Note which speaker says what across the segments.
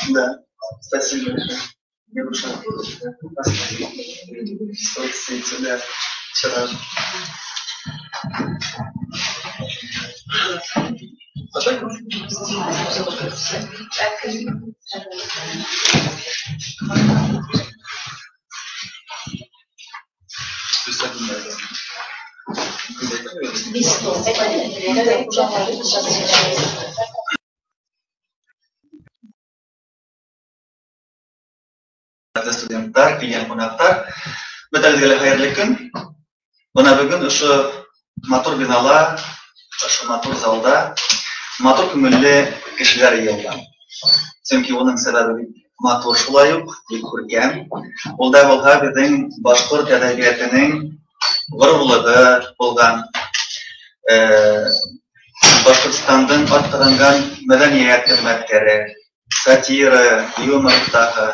Speaker 1: Да, спасибо большое. Девушка, соцсети, да, вчера же. Студенттар, келген қонақтар, бітіргелі қайырлы күн. Бұна бүгін ұшы матур бинала, ұшы матур залда, матур күмілі кішілер елді. Çünkü оның себебі матур шулай ук көрген. Ол да болға біздің башқұрт әдебиетінің ғұрбылығы болған. Башқұртстандың аттырынған мәдениет қызметтері, сатира, юмордағы,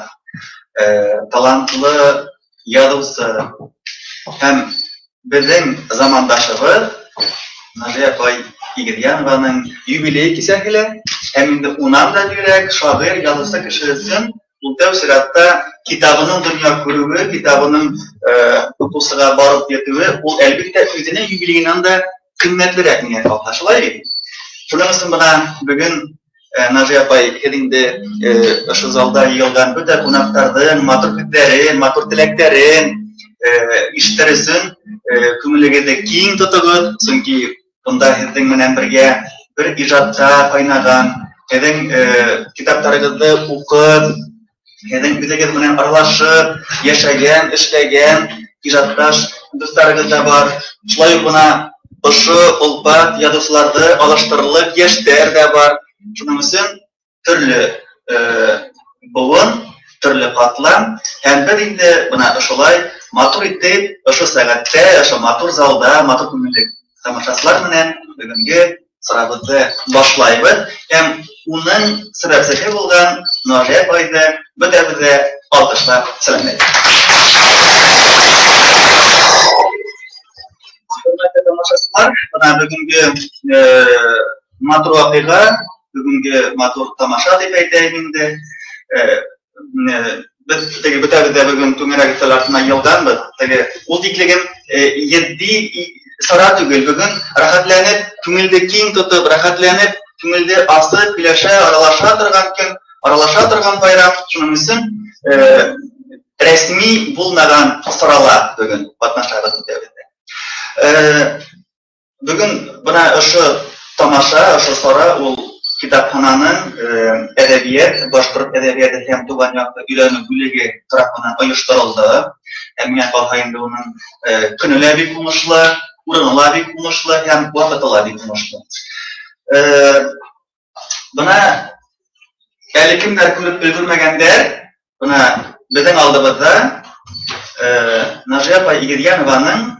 Speaker 1: талантлы ядусы һәм біздің замандашыбыз Нажия апай Игорьянованың юбилей кисәһеле һәм инде унан да бигрәк шагыйрь язучы кеше өчен ул тәү чиратта китабының дөнья күрүе, китабының укусыга барып йетүе ул әлбәттә үзенә юбилейнан да кыйммәтлерәк миңа калса. Шулай. Шуның өчен бына бүгін Нажия апай һәдинде ошо залда йыелган бөтә кунактарның матур күзләрен, матур теләкләрен ишеттерсен, күңелегездә киң тотыгыз, чөнки бунда һезнең менән бергә бер иҗатта кайнаган, һезнең китапларыгызны укып, һезнең үзегез менән аралашып, яшәгән, эшләгән иҗатташ дусларыгыз да бар. Шулай ук бuna ошо улпат язучыларны алыштырырлык яшьтәр дә бар. Шуның өчен төрле буын, төрле катлам, һәм без инде бuna ошолай матур итеп, ошо сәгатьтә, ошо матур залда, матур күңелле тамашачылар менән бүгенге сарабызды башлайбыз. Һәм уның сәбәпчесе булган Нажия апайды бөтәбезгә алкышлап сәламлыйбыз. Хөрмәтле тамашачылар, бuna бүгенге матур вакыйга, бүгенге матур тамаша дип әйтәйем инде. Biz bötəbizdə bugün tüngərək артына yıldanbız. Ул диклеген едди сара түгел. Bugün рахатланып, күңелде киң тотып, рахатланып, күңелде асып, биләшә, аралаша торган көн, аралаша торган байрам. Шуның өчен рәсми булмаган сарала bugün катнашабыз бөтәбездә. Bugün buna ошо тамаша, ошо сара ул китапхананың әдәбият, башкорт әдәбияты һәм туган якты өйрәнү бүлеге тарафыннан оештырылды. Миңа калса инде уның көне лә бик уңышлы, урыны ла бик уңышлы һәм вакыты ла бик уңышлы. Бuna әле кемнәр күреп өлгермәгәндәр, бuna безнең алдыбызда Нажия апай Игорьянованың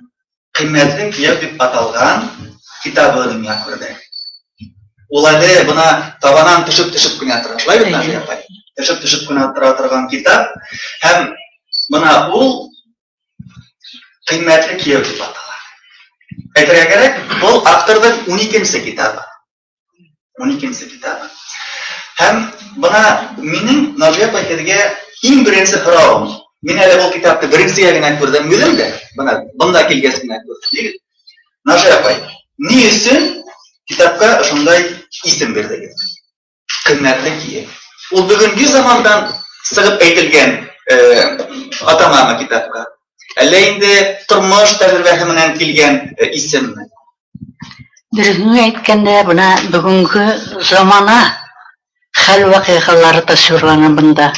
Speaker 1: кыйммәтле кияү дип аталган китабы дөнья күрде. Ул әле бuna табанан төшеп кенә тора. Шулай бит Нажия апай? Төшеп кенә тора торган китап һәм бuna ул кыйммәтле кияү дип атала. Әйтергә кирәк, бу авторның 12нче китабы. 12нче китабы. Һәм buna минем Нажия апай һезгә иң беренче һорауым. Мин әле бу китапны беренче генә күрдем үзем дә. Бunda килгәс кенә күрдем. Нажия апай, ни өчен китапка ошондай исем бердегез? Кыйммәтле кияү. Ул бүгенге замандан сыгып әйтелгән атамамы китапка. Әллә инде тормыш тәҗрибәсе менән килгән исемме?
Speaker 2: Дөресен әйткәндә, бuna бүгенге замана хәл вакыйгалары тасвирлана бunda.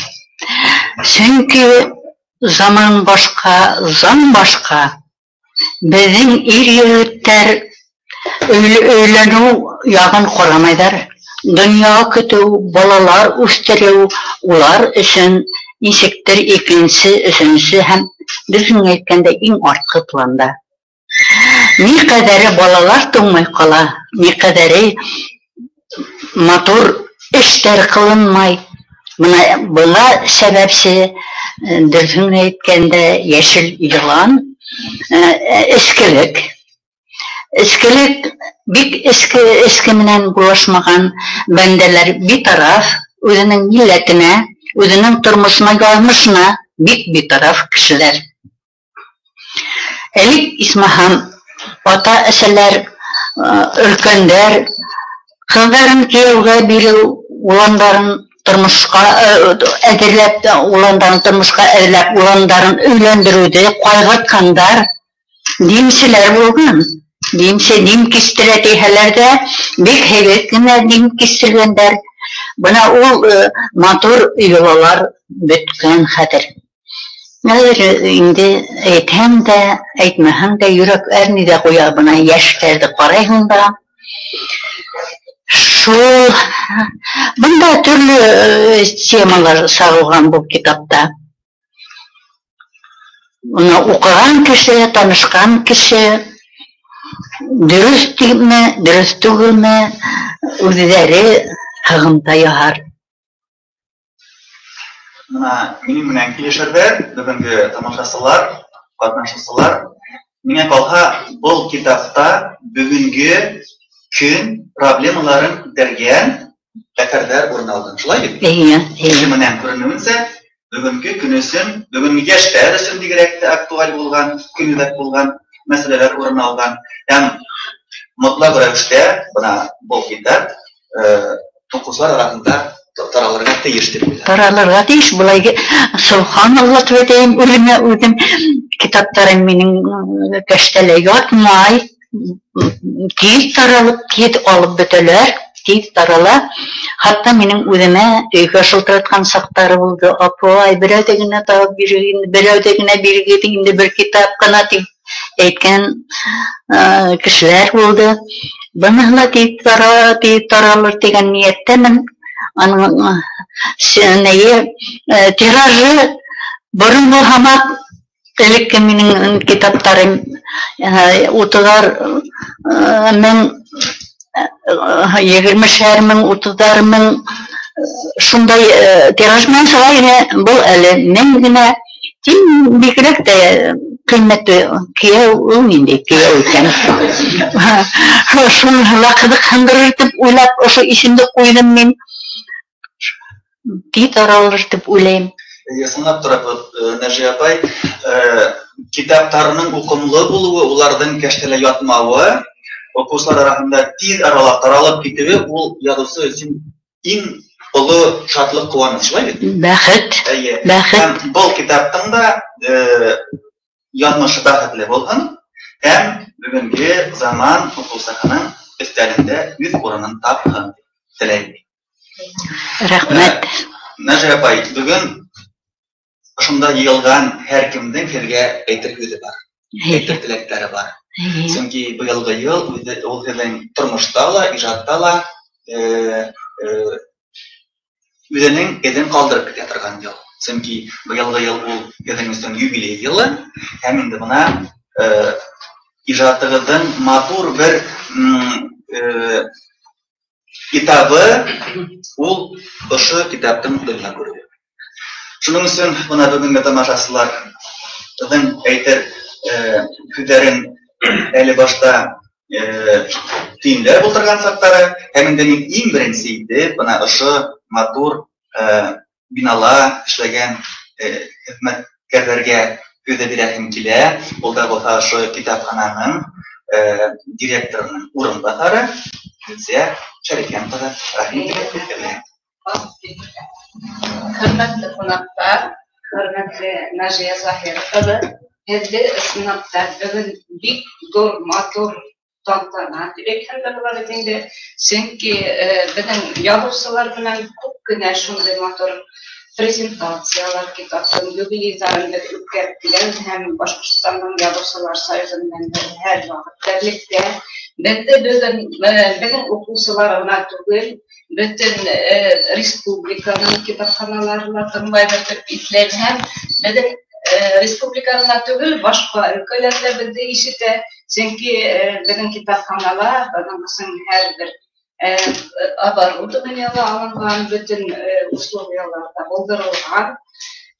Speaker 2: Чөнки zaman başka, zan başka. Безнең ир-егетләр өйләнү ягын карамыйлар. Дөнья көтү, балалар үстерү, улар өчен ничектер икенче, өченче һәм безнең әйткәндә иң арткы планда. Никадәре балалар туңмый кала, никадәре матур эшләр кылынмай. Бuna сәбәпсе, дөресен әйткәндә, яшел елан Эскелек. Эскелек бик эске менән булашмаган бәндәләр битараф, үзенең милләтенә, үзенең тормышына, ялмышына битараф кешеләр. Элек исмаһам, ата-әсәләр, өлкәндәр кызларын кияүгә бирү, уландарын тормышка әзерләп, уландарын тормышка әзерләп, уландарын өйләндерүдә кайгырткандар, димселәр булган. Дим кистерә дисәләр дә, бик һәйбәт кенә дим кистергәннәр. Бына ул матур юллар беткән хәтер. Инде әйтһәм дә, әйтмәһәм дә йөрәк әрни дә куя, бына яшьләрне карайһың да. Шул бында төрле темалар сарылган бу китапта. Уны укыган кеше, танышкан кеше дөрес тиме, дөрес түгелме, үзләре хыгымта яһар.
Speaker 1: Минем менән килешергә бүгенге тамашачылар, катнашучылар, миңа калса бу китапта бүгенге көн проблемаларын күтәргән фәкыйрьләр урын алган. Шулай бит? Минем менән күренүенсә, бүгенге көнөсөн, бүгенге яшьләр өчен бигрәк тә актуаль булган, күнәлек булган мәсьәләләр урын алган. Ягъни мотлак рәвештә бuna бу китап укучылар арасында таралырга тиеш дип уйлыйм.
Speaker 2: Таралырга тиеш, булай субханалла тәдәем үзем китаптарым минем кәштәлә ятмай, тиз таралып, тиз алып бетәләр, тиз тарала. Хатта минем үземә өйгә шылтыраткан сактары булды. Апай, берәүдә генә табып бирегез, берәүдә генә бирегез, инде бер китап кына дип әйткән кешеләр булды. Быны тиз таралыр дигән нияттәмен. Аның тиражы борын булһамак, элекке минем китаптарым 20,000 мең, 30 мең шундай тираж менән сала иде. Бу әле мең генә бигрәк тә кыйммәтле кияү, ул инде кияү икән. Шуны лакыдык дип уйлап, ошо исемде куйдым мин. Тиз таралыр дип уйлыйм.
Speaker 1: Ясынлап торып, Нәҗия апай, китаптарның укымлы булуы, уларның кәштәлә ятмавы, укучылар арасында тиз аралап таралып китүе, ул язучы өчен иң олы шатлык, куаныч, шулай бит?
Speaker 2: Бәхет. Бәхет.
Speaker 1: Бу китаптың да язмышы бәхетле булган, һәм бүгенге заман укучыларының өстәлендә үз урынын тапкан дип теләйм.
Speaker 2: Рәхмәт.
Speaker 1: Нәҗия апай, бүген шунда йыелган һәркемнең хәлгә әйтер үзе бар. Әйтер теләкләре бар. Чөнки быелгы ел ул һезнең тормышта ла, иҗатта ла үзенең эзен калдырып китә торган ел. Чөнки быелгы ел ул һезнең юбилей елы, һәм инде бuna иҗатыгызның матур бер китабы ул ошо китаптың дөнья күрде. Шуның өчен бuna бүгенге тамашачыларның әйтер күзләрен әле башта тиңләп утырган сактары, һәм инде иң беренче иде бuna ошо матур бинала эшләгән хезмәткәрләргә күзә бирәһем килә. Ул да булса ошо китапхананың директорының урынбасары Гөлзия Шәрифән кызы. Рәхмәт.
Speaker 3: Hürmetli konaklar, hürmetli Naciye Zahir kızı, hezli sınıfta bugün bir zor, matur tantana. Direktörler içinde çünkü bizim yazıcılar bilen çok güne şunday matur prezentatsiyalar, kitapların jubileylerini ütkärttiler hem Başkırstan'dan yazıcılar sayısından her vakit birlikte. Bizim okusular ona tugul, bütün Respublikanın kitapxanalarına tırmay verip izleyen hem bizim Respublikanın tugul başka ülkelerde bizde işite çünkü bizim kitapxanalar bizim her bir abarıdı dünyada alıngan bütün условияларда bulduğulgan.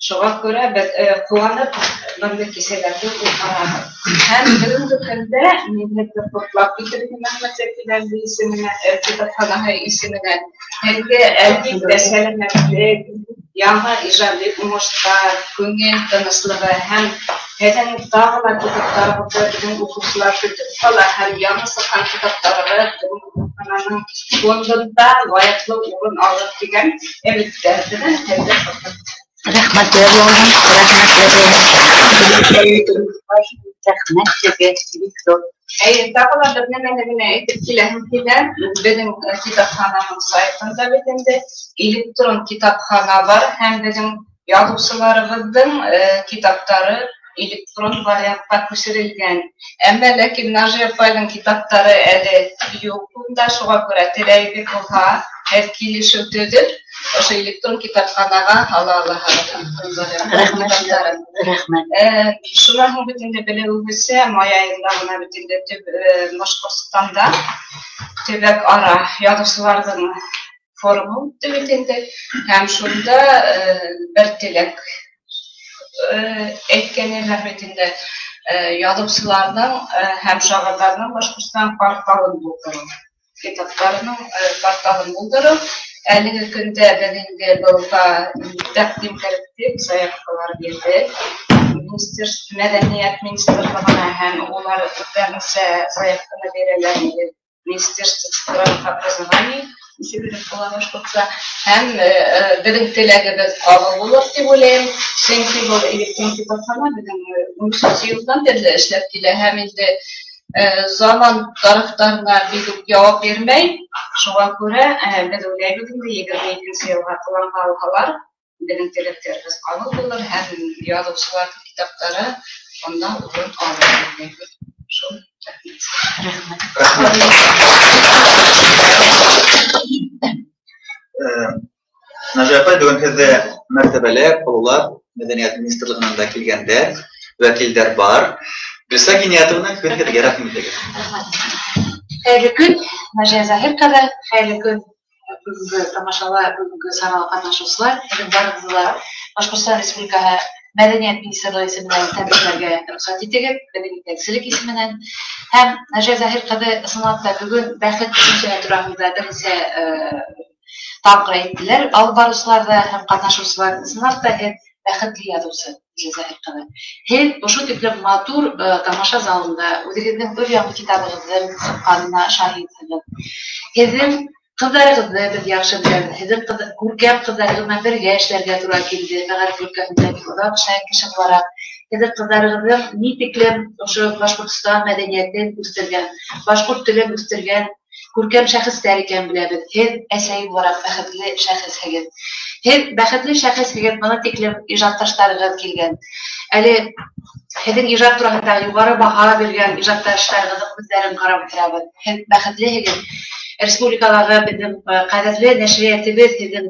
Speaker 3: Şoğa göre biz kuanıp Bunda keselerdi uygulama. Hem бүгінгі күнде мемлекет топлап бітірген мәхметтерді исеміне, кітапханаға исеміне, әлгі әлбет сәлеметтік, яңа ижади жұмыстар, көңіл тыныслығы, һәм Һәдән тағыла китаптарыбызды біздің оқушылар күтіп қала, һәм яңа сыққан китаптарыбыз бүгінгі кітапхананың фондында лайыклы орын алып деген үміттерді
Speaker 2: Рәхмәт
Speaker 3: Тағыла бір нәмәлігіне әйтіп келәһім келәм, біздің китапхананың сайтында бетінде электрон китапхана бар, һәм біздің язучыларыбыздың китаптары электрон вариантта күчерелгән. Әмма ләкин Нажия апайның китаптары әле юк бунда, шуңа күрә теләгегез булһа, һәр килешү төзеп, ошо электрон китапханага ала аласыздар.
Speaker 2: Рәхмәт.
Speaker 3: Шуларның бөтенләй белеүебезчә, май айында гына бөтенләй Башкортстанда төбәк ара язучыларның форумы үтте бөтенләй, һәм шунда бер теләк әйткәннәр бөтенләй язучыларның һәм шагыйрьләрнең Башкортстан порталын булдыру, китапларның порталын булдыру. Әлеге көндә безнең булга тәкъдим итеп, заявкалар бирде. Мәдәният министрлыгына һәм улар үткәнсә заявканы бирәләр Министерство образования Башкортстан һәм безнең теләгебез кабул булыр дип уйлыйм. Чөнки бу электрон китапхана безнең 13 елдан бeri эшләп килә һәм инде zaman тарафтарына бик җавап бирмәй, шуңа күрә без уйлыйбыз инде 22 елга планга алгалар, безнең теләкләребез кабул булыр һәм язучылар китаплары онда урын алыр дип шул.
Speaker 1: Нажия апай, бүген һездә мәртәбәләр, олулар, мәдәният министрлыгынан да килгәндә вәкилләр бар. Гөлсә Гиниятовна, һездә рәхим итегез.
Speaker 4: Хәерле көн, Нажия Заһир кызы, хәерле көн бүгенге тамашала, бүгенге сарал катнашучылар, һәм барыгызга Башкортстан Республикаһы Мәдәният министрлыгы исеменнән тәбрикләргә рөхсәт итегез, мәдәни тәкъсирлек исеменнән. Һәм Нажия Заһир кызы ысынлапта бүген бәхет төшенчәсе турында беренче тапкыр әйттеләр. Алып баручылар да һәм катнашучылар ысынлапта бәхетле язучы Нажия Заһир кызы. Һәм ошо тиклем матур тамаша залында үзегезнең бер яңа китабыгызны сыкканына шаһитсез. Һезнең кызларыгызны без яхшы беләбез. Һезнең күркәм кызларыгызны бергә эшләргә туры килде. Фәкать күркәмдә булып, кеше буларак. Һезнең кызларыгызның ни тиклем ошо Башкортстан мәдәниятен үстергән, башкорт телен үстергән күркәм шәхестәр икән беләбез. Һез әсәй буларак бәхетле шәхесһегез. Һез бәхетле шәхесһегез, моны тиклем иҗатташларыгыз килгән. Әле һезнең иҗат турында югары баһа биргән иҗатташларыгызның күзләрен карап торабыз. Һез бәхетлеһегез. Республикаларга безнең кадерле нәшриятыбыз һезнең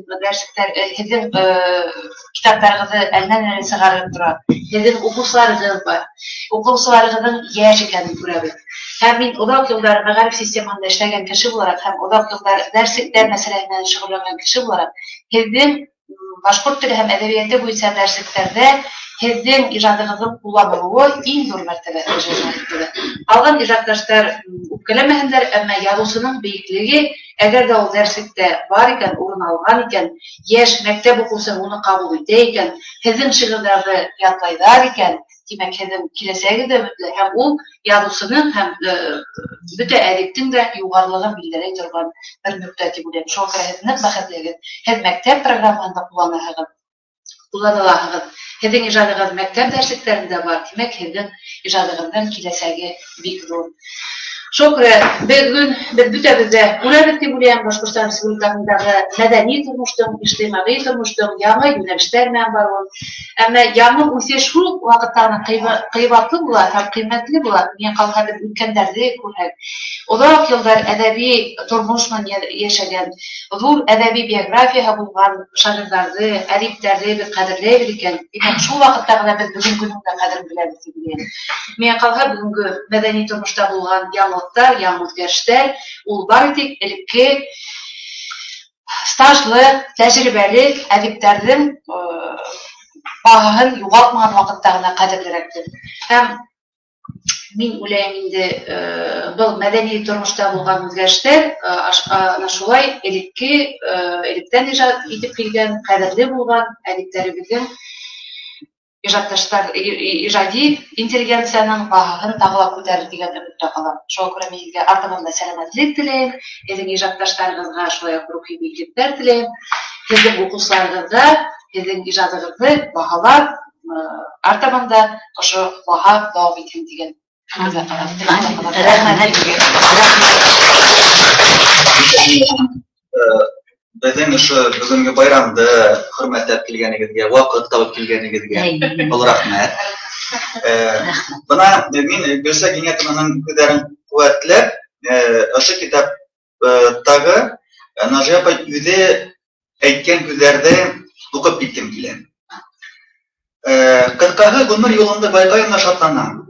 Speaker 4: китапларыгызны әллә-ниләр сыгарып тора. Һезнең укучыларыгыз бар. Укучыларыгызның яшь икәнен күрәбез. Һәм мин озак еллар мәгариф системасында эшләгән кеше буларак һәм озак еллар дәреслектәр мәсьәләләренә шөгыльләнгән кеше буларак, һезнең башкорт теле һәм әдәбияты буенча дәреслектәрдә һезнең иҗатыгызның кулланылуы иң зур мәртәбә җәзмәтте. Алган иҗатташлар үпкәләмәһеннәр, әмма язучының бөеклеге, әгәр дә ул дәреслектә бар икән, урын алган икән, яшь мәктәп укучысы уны кабул итә икән, һезнең шигырьләрне ятлайлар икән, димәк, һезнең киләсәге дә бөтле һәм ул язучының һәм бөтә әдиптең дә югарылыгын билдәләй торган бер нөктә дип уйлыйм. Шуңа күрә һез нык бәхетлегез. Һез мәктәп программаһында кулланалаһыгыз. Һезнең иҗатыгыз мәктәп дәреслектәрендә бар. Димәк, һезнең иҗатыгызның киләсәге бик зур. Шуңа күрә бүген без бөтәбез дә күрәбез дип уйлыйм, Башкортстан Республикасындагы мәдәни тормыштың, иҗтимагый тормыштың яңа юнәлештәр белән баруын. Әмма яңа үсеш шул вакытта кыйбатлы була һәм кыйммәтле була. Мин калган үткәннәрне күрәк. Озак еллар әдәби тормышны яшәгән, зур әдәби биографияһы булган шагыйрьләрне, әдипләрне без кадерләйбез икән. Димәк, шул вакытта гына без бүген көннең кадерен беләбез дип уйлыйм. Мин калган бүгенге мәдәни тормышта булган яңа үзгәрештәр, ул бары тик элекке стажлы, тәҗрибәле әдипләрнең бағаһын юғалтмаған вакытта гына кадерлерәктер. Һәм мин уйлайм инде был мәдәни тормышта булган үзгәрештәр шулай электән иҗат итеп килгән, кадерле булган әдипләребезнең ижади интеллигенцияның бағаһын тагыла күтәрер дигән өметтә калам. Шуңа күрә мин сезгә артымнан сәламәтлек теләйм, сезнең иҗатташларыгызга шулай рухи биеклектәр теләйм, сезнең укучыларыгызга сезнең иҗатыгызны бағалап, артымнан да ошо баһа дәвам итсен дигән.
Speaker 1: Безнең ошо бүгенге байрамды хөрмәтләп килгәнегезгә, вакыт табып килгәнегезгә ул рәхмәт. Бына мин Гөлсә Гиниятованың күзләрен куәтләп, ошо китаптагы Нажия апа үзе әйткән күзләрде укып киткем килә. Кыскасы гомер юлында байкаена шатланам.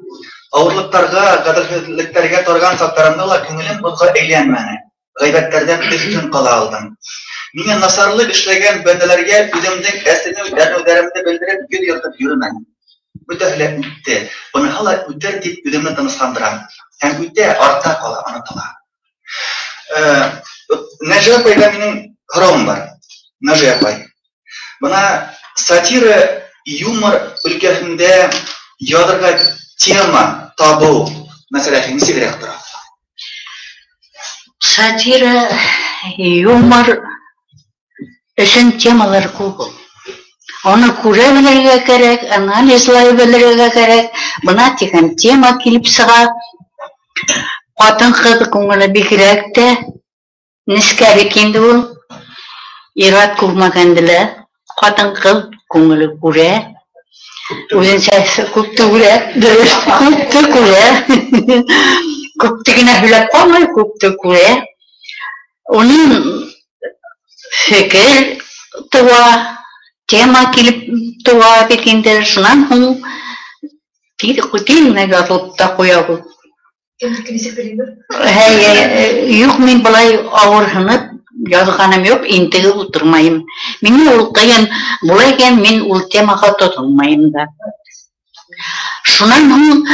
Speaker 1: Авырлыктарга, кадерлектәргә торган сактарымда ла күңелем бозга әйләнмәне. Гайбәтләрдән төшүн кала алдым. Миңа насарлык эшләгән бәндәләргә үземнең әстерне белдереп гөл йөртеп йөрмәм. Үтәһләп үтте. Буны һала үтәр дип үземне тынычландырам. Һәм үтә артта кала, онытыла. Нәҗип апайга минем һорауым бар. Нәҗип апай. Бына сатира, юмор өлкәсендә язырга тема табу мәсьәләсе ничегрәк тора?
Speaker 2: Сатира, юмор өчен темалар күп. Аны күрә белергә кирәк, анализлай белергә кирәк. Бына дигән тема килеп сыга. Хатын-кыз күңеле бигрәк тә нескәрик инде ул. Ират күрмәгәндәләр. Хатын-кыз күңеле күрә. Үзенчә күпте күрә, дөрес күпте күрә. Күпте генә һөйләп калмый, күпте күрә. Onun fikir tuva, tema kilip tuva bitindir, şundan hun kutin yazılıp da koyalım. Yok min bulay ağırhınıp yazganım yok, intigi oturmayım. Meni ul kıyın bulayken min ul temaga tutulmayım da. Şundan hun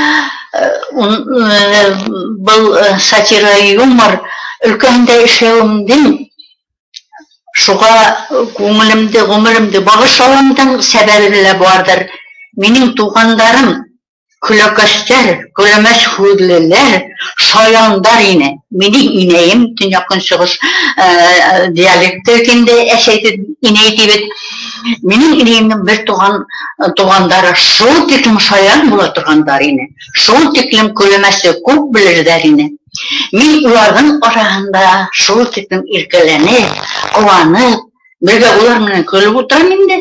Speaker 2: bu satira юмор өлкәндә эшләвемдән шуга гомеремдә багышлавымның сәбәбе лә бардыр. Минем тугандарым көләкәштәр, көләмәс худлеләр, шаяндар ине. Минем инәем Төньяк-Көнчыгыш диалектында әшәйтеп инәйти бит. Минем инәемнең бер тугандары шул тиклем шаян була торгандар ине. Шул тиклем көләмәсе күп белерләр ине. Мин уларның арасында шул тиклем иркәләнеп, куанып, бергә улар менән көлеп утырам инде.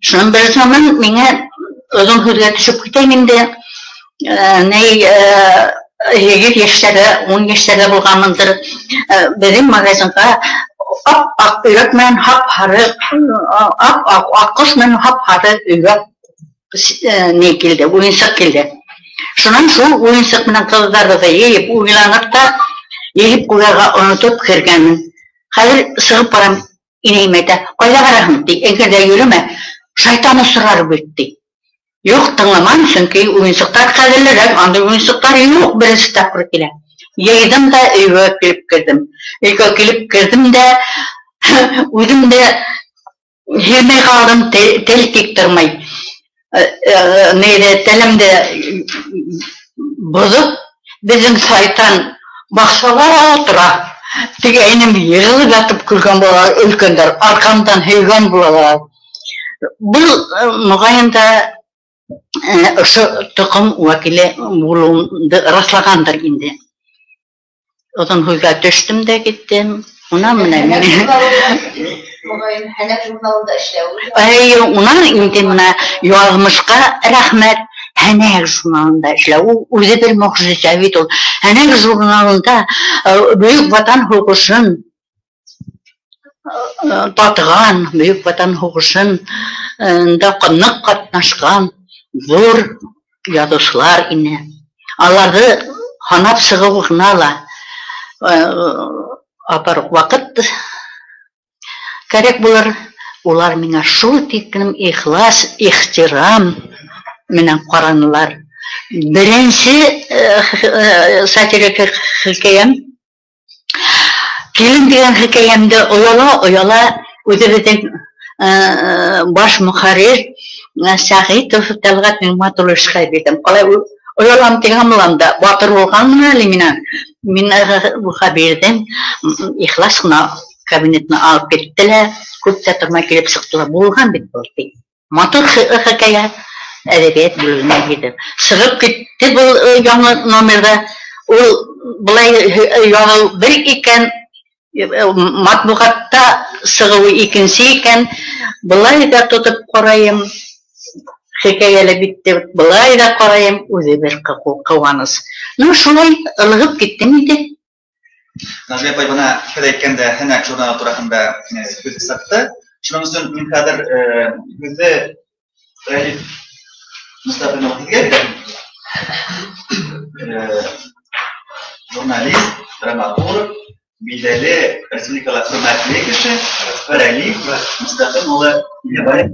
Speaker 2: Шуның бер заман миңа озын һүзгә төшеп китәм инде. 7 яшьтәге, 10 яшьтәге булганмындыр. Безнең магазинга ап-ак өйрәк менән хап-хары, ап-ак аккош менән хап-хары өйрәк не килде, уенчык килде. Шунан шул уенчык менән кызларга йыйып, уйланып та, йыйып куярга онытып кергәнмен. Хәзер сыгып барам инәйем әйтә, кайда бараһың ди, әгәрдә йөрмә, шайтан усрар бит ди. Юк, тыңламам, чөнки уенчыктар кадерлерәк, анда уенчыктар юк, беренче тапкыр килә. Йыйдым да өйгә килеп кердем. Өйгә килеп кердем дә, үзем дә йөрмәй калдым, тел тик тормый. Телемде бозып, безнең сайтан бакчалар тора. Тегәйнем йыгылып ятып күргән булалар, өлкәннәр аркамдан һөйгән булалар. Бу мөгаенда ошо тукым вакиле булуымды раслагандыр инде. Одан һүзгә төштем дә киттем. Унан менә
Speaker 3: Мөгаен Һәнәк журналында эшләү.
Speaker 2: Унан инде менә язмышка рәхмәт. Һәнәк журналында эшләү үзе бер мөгъҗизә бит ул. Һәнәк журналында бөек ватан һугышын татыган, бөек ватан һугышын да нык катнашкан зур язучылар ине. Аларды ханап сыгып гына ла апар вакыт кәрәк булыр. Ular миңа шул тиклем ихлас, ихтирам менән каранылар. Беренче сатирик хикәям Килен дигән хикәямдә ояла үзебезнең баш мөхәррир Сәгыйтов Тәлгать Нигъмәтулловичка бирдем. Калай оялам тигәнмендә батыр булганмын әле мин хәбирдем ихлас кына кабинетны алып киттеләр. Күп тә тормай килеп сыктылар. Булган бит бу. Матур хикәя әдәбият бүлегенә китеп. Сыгып китте бу яңа номерда. Ул булай яңа бер икән матбугатта сыгыу икенче икән. Булай да тотып карайым. Хикәяле битте. Булай да карайым. Үзе бер кылганыч. Шулай ылгып киттем инде.
Speaker 1: Назия апай бана хәдә әйткәндә һәнәк журналы турында сүз сатты. Шуның өчен мин хәзер үзе Рәлиф Мустафаның хикәя журналист, драматург, билдәле республикала хөрмәтле кеше Рәлиф Мустафа улы Ябаев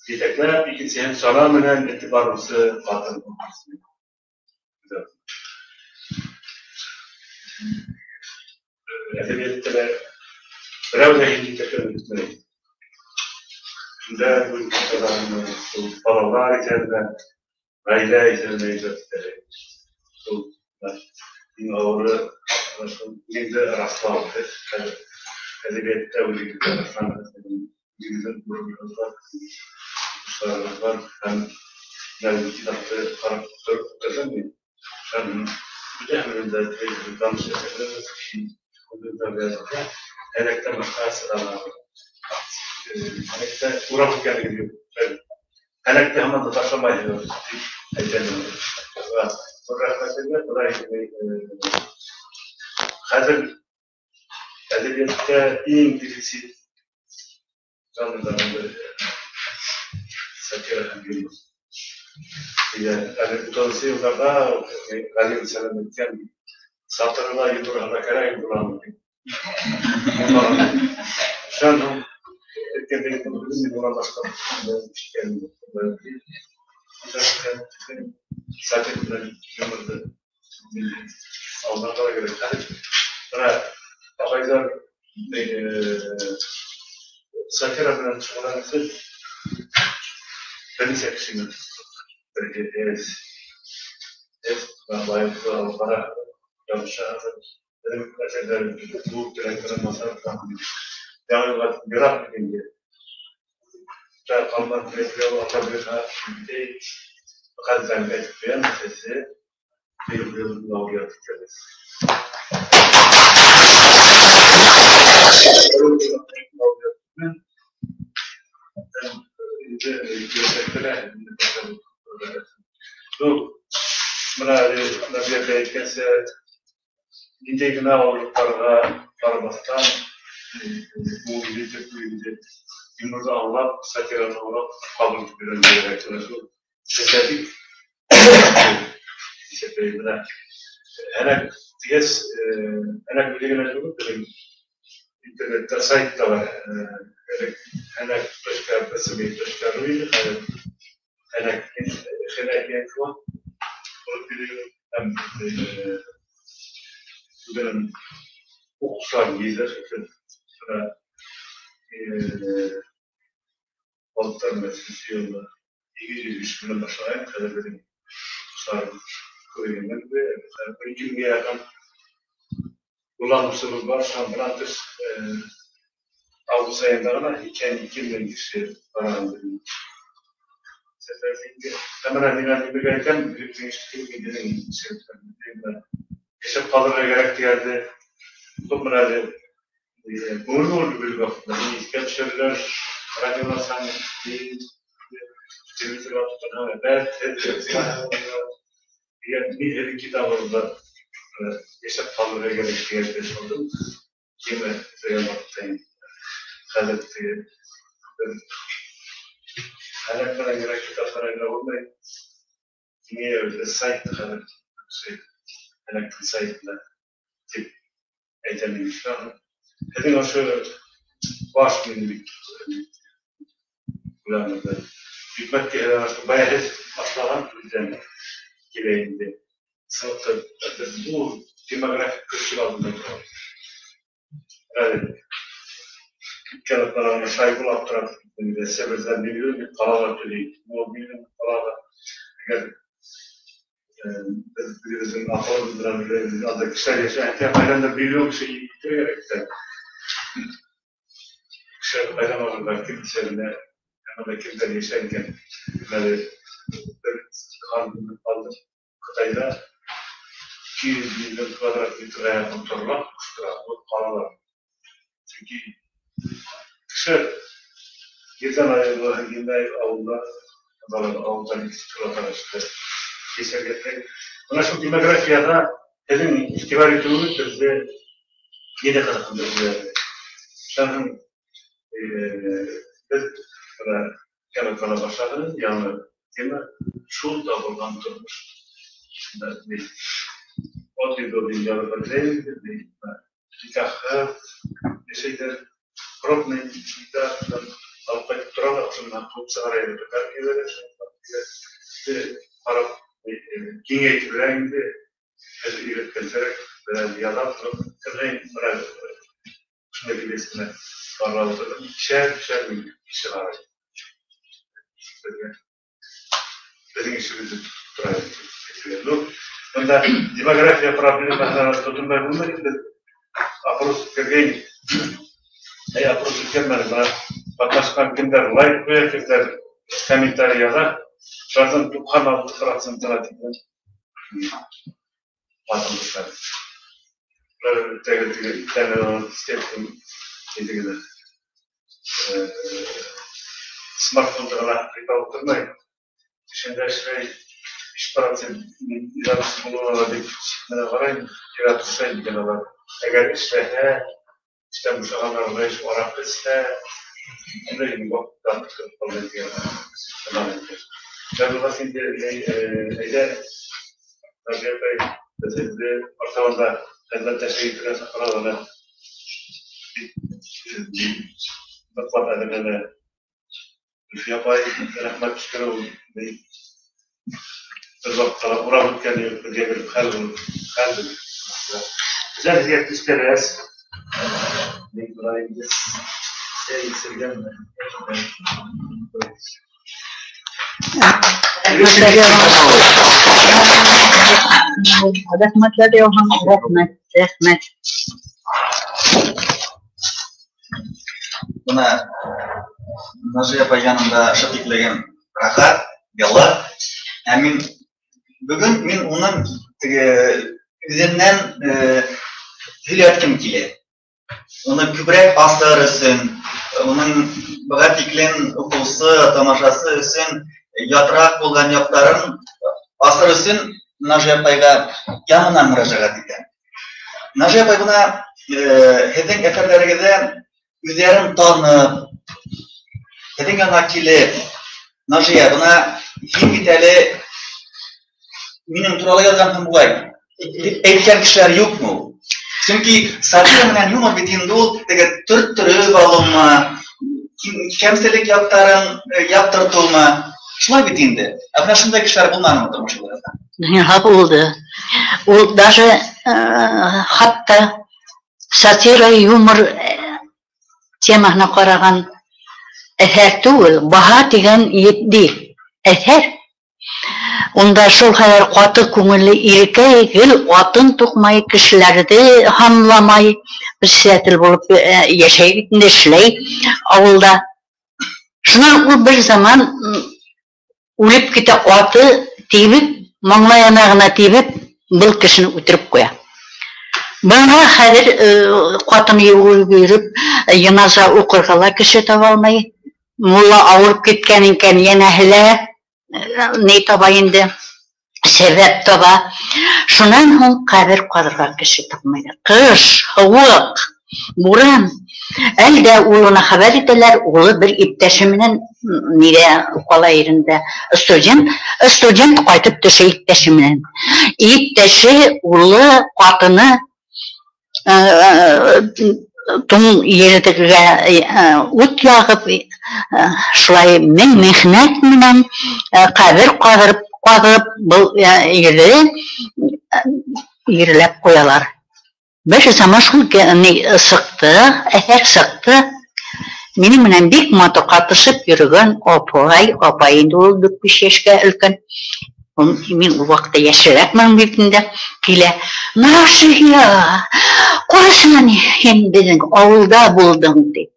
Speaker 5: Yetekler ikisinin salamenen itibarlısı vatın olması. Edebiyatçılar biraz da hindi tekrar Şunda bu insanların balalar içerisinde, aile içerisinde izletleri. Bu ağırı bizde rastlandı. Edebiyatta öyle rastlandı. Bizde var. Hem nerede kitapta karakter kazanmıyor. Hem bir de hemen de danışıyoruz. Ondan da elekten başka sıralar. Elekte uğraşıp gidiyor. Elekte hemen de taşlamayıyor. Sonra hazır edebiyatta en birisi zamanında satira görüyor. Yani utanısı yıllarda Galip Selam'ın satırına yıldır harakara yıldıran şu an etkenleri konuşuyoruz. Yıldıran başka satırlar yıldır Allah'a göre sonra Abaylar satira bilen çıkaransı beni seçişini ben para yanlışa benim mesela bu direktörün masrafı yani biraz bir gibi daha kalman sürekli atabilir ha şimdi fakat ben etkileyen sesi bir yılın laureatı çözeriz. Nazia Bey'kese integral oluklarına varmasından bu bilgi yumurta anlat, satiranı anlat, kabul bir arkadaşım. Sizledik. Bey'ine hemen diyez, hemen bilgiler yok dedim. İnternette sayt da var. Hemen başka basımı başka rüyü, hemen genellikle hem benim okuslar gezer, sonra balıklar meselesi yolda İngilizce işbirliğine başlayan kadar benim okuslar koyuyorlar ve bir cümleye yakın kullanmışlığımız var. Şampiyonatır Avrupa sayılarına iki milyon kişi varandı. Seferdeki kamera dinamik bir gayeten büyük bir ilgili yaşam kalırına gerek yerde toplumlarda bunu bir bakımda iskeçler radyolar sanki televizyon altında bir her iki dalında yaşam kalırına gerek yerde sordum. Kime sayılmaktayım. Kalıptı. Kaynaklara göre kitaplara göre olmayı niye öyle sayıda kadar kaynaklı sayıda tip eğitimliymiş var. Dedim o şöyle baş minlik kullanımda. Hükmet ki bayağı hep başlayan bizden geleyinde. Sınıfta bu demografik kırışık altında kalıyor. Evet. Kağıtlarına saygı yaptıran sebepler biliyor bir kalabalık değil. Bu bilim kalabalık. Eğer birimizin akıl bildiren bir adı kişiler yaşayan bayramda biliyor bir şeyi gerekten. Kişiler bayram olurlar kimselerine yanında kimseler yaşarken böyle kanunu aldı. Kıtayda 200 milyon kvadratmetre yakın torlak kalabalık. Çünkü kısa geçen ayında günler avında avdan istikrarlar işte kesinlikle. Buna şu demografiyada dedim ihtibar ettiğimiz bizde yine kadar böyle. Şahın biz bana kendi bana başladığım yani tema şu da buradan durmuş. Şimdi o bir yolu böyle bir kitap şeyler problem kita apa terlalu senang tuh yang berkali kali para kini itu lain deh ada irit kencer dan yalan terlain para sebagai bisnis para orang share işler jadi isu itu terlalu lu anda demografi problemnya tuh berubah itu apalagi kerja я просто кемерді баташқан кімдер лайк қояр кімдер комментарияға жазын 96%-ына дейін батылдықтар. Тәңірін істеттім едігіні смартфондығына қита отырмай ішінде ішрей 3% иратыс болуына деп мені қарайын иратысай деген олар егер ішләһә işte bu şahanlar reis olarak ise ne vakittan çıkıp diye ben bu şimdi öyle tabii de ortamda elbette şeyleri saklanan bakmak adına bir yapay rahmet çıkarıyor bir vakit uğramak yani diye bir kalbi güzel bir isteriz Nikolai'de sevgilen mi?
Speaker 2: Rahmetler Yohan, rahmet.
Speaker 1: Buna Nazır yapay yanında şatikleyen rahat, yallah. Bugün ben onun üzerinden hülyatkim ki. Onun kübrek aslar için, onun bağatiklen okusu, tamaşası için, yatrak olan yapların aslar için Nazır yapayga yanına müracaat eden. Nazır yapay buna hedin eferlerinde üzerine tanıp, hedin yanına kilip, Nazır buna hingiteli benim turalı yazan bulay. Etken kişiler yok mu? Çünkü satira dengan humor bitin dul, degat türü balonma, kemselik yaptırtılma, şuna bitindi. Ama şunda kişiler bunlar mı durmuş olarak?
Speaker 2: Ya oldu. O даже hatta satira humor temahına qaragan eser tuğul, baha degen değil, eser. Онда шул хәлләр каты күңелле иркә гел атын тукмай кешеләрде хамламай бишәтел булып яшәй бит инде эшләй авылда. Шуннан ул бер заман үлеп китә аты тибеп, маңлаена гына тибеп, был кешене үтереп куя. Бана хәзер катын югып йөреп, яназа укырга кеше таба алмай, мулла авырып киткән икән, янәһелә не таба инде, сәбәп таба. Шуннан һуң кабер казырга кеше тапмайды. Кыш, һавык, буран. Әлдә улына хәбәр итәләр, улы бер иптәше менән нидә кала ирендә студент кайтып төшә иптәше менән. Иптәше улы катыны тун йөртергә ут ягып, шулай мехнәт менән кабер казып был ерләп куялар. Бер заман шул сыкты, әфәр сыкты. Минем менән бик матур катышып йөргән апай инде ул 4-5 яшькә өлкән. Мин ул вакытта яшәрәкмен бит инде. Килә. Нашия, кайсына һин безнең авылда булдың ди.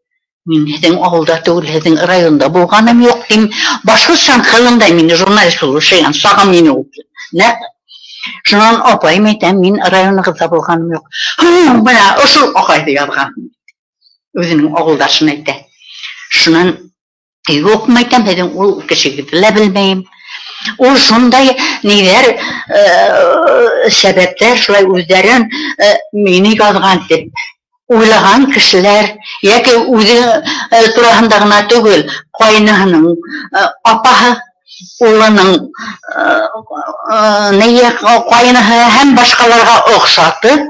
Speaker 2: Мин һең авылда түгел, һең районда булганым юк дим. Башкортстан хәлендә мин журналист булып эшләгән, сагам мине ул. Шуннан апай әйтәм, мин районныгызда булганым юк. Менә ошол акайды язган. Үзенең авылдашын әйтә. Шуннан юк әйтәм, һең ул кешегезне дә белмәйм. Ул шундай ниләр сәбәпләр шулай үзләрен мине язган дип уйлаган кешеләр, яки үзе турасында гына түгел, кайныһының апаһы улының кайныһы һәм башкаларга охшатып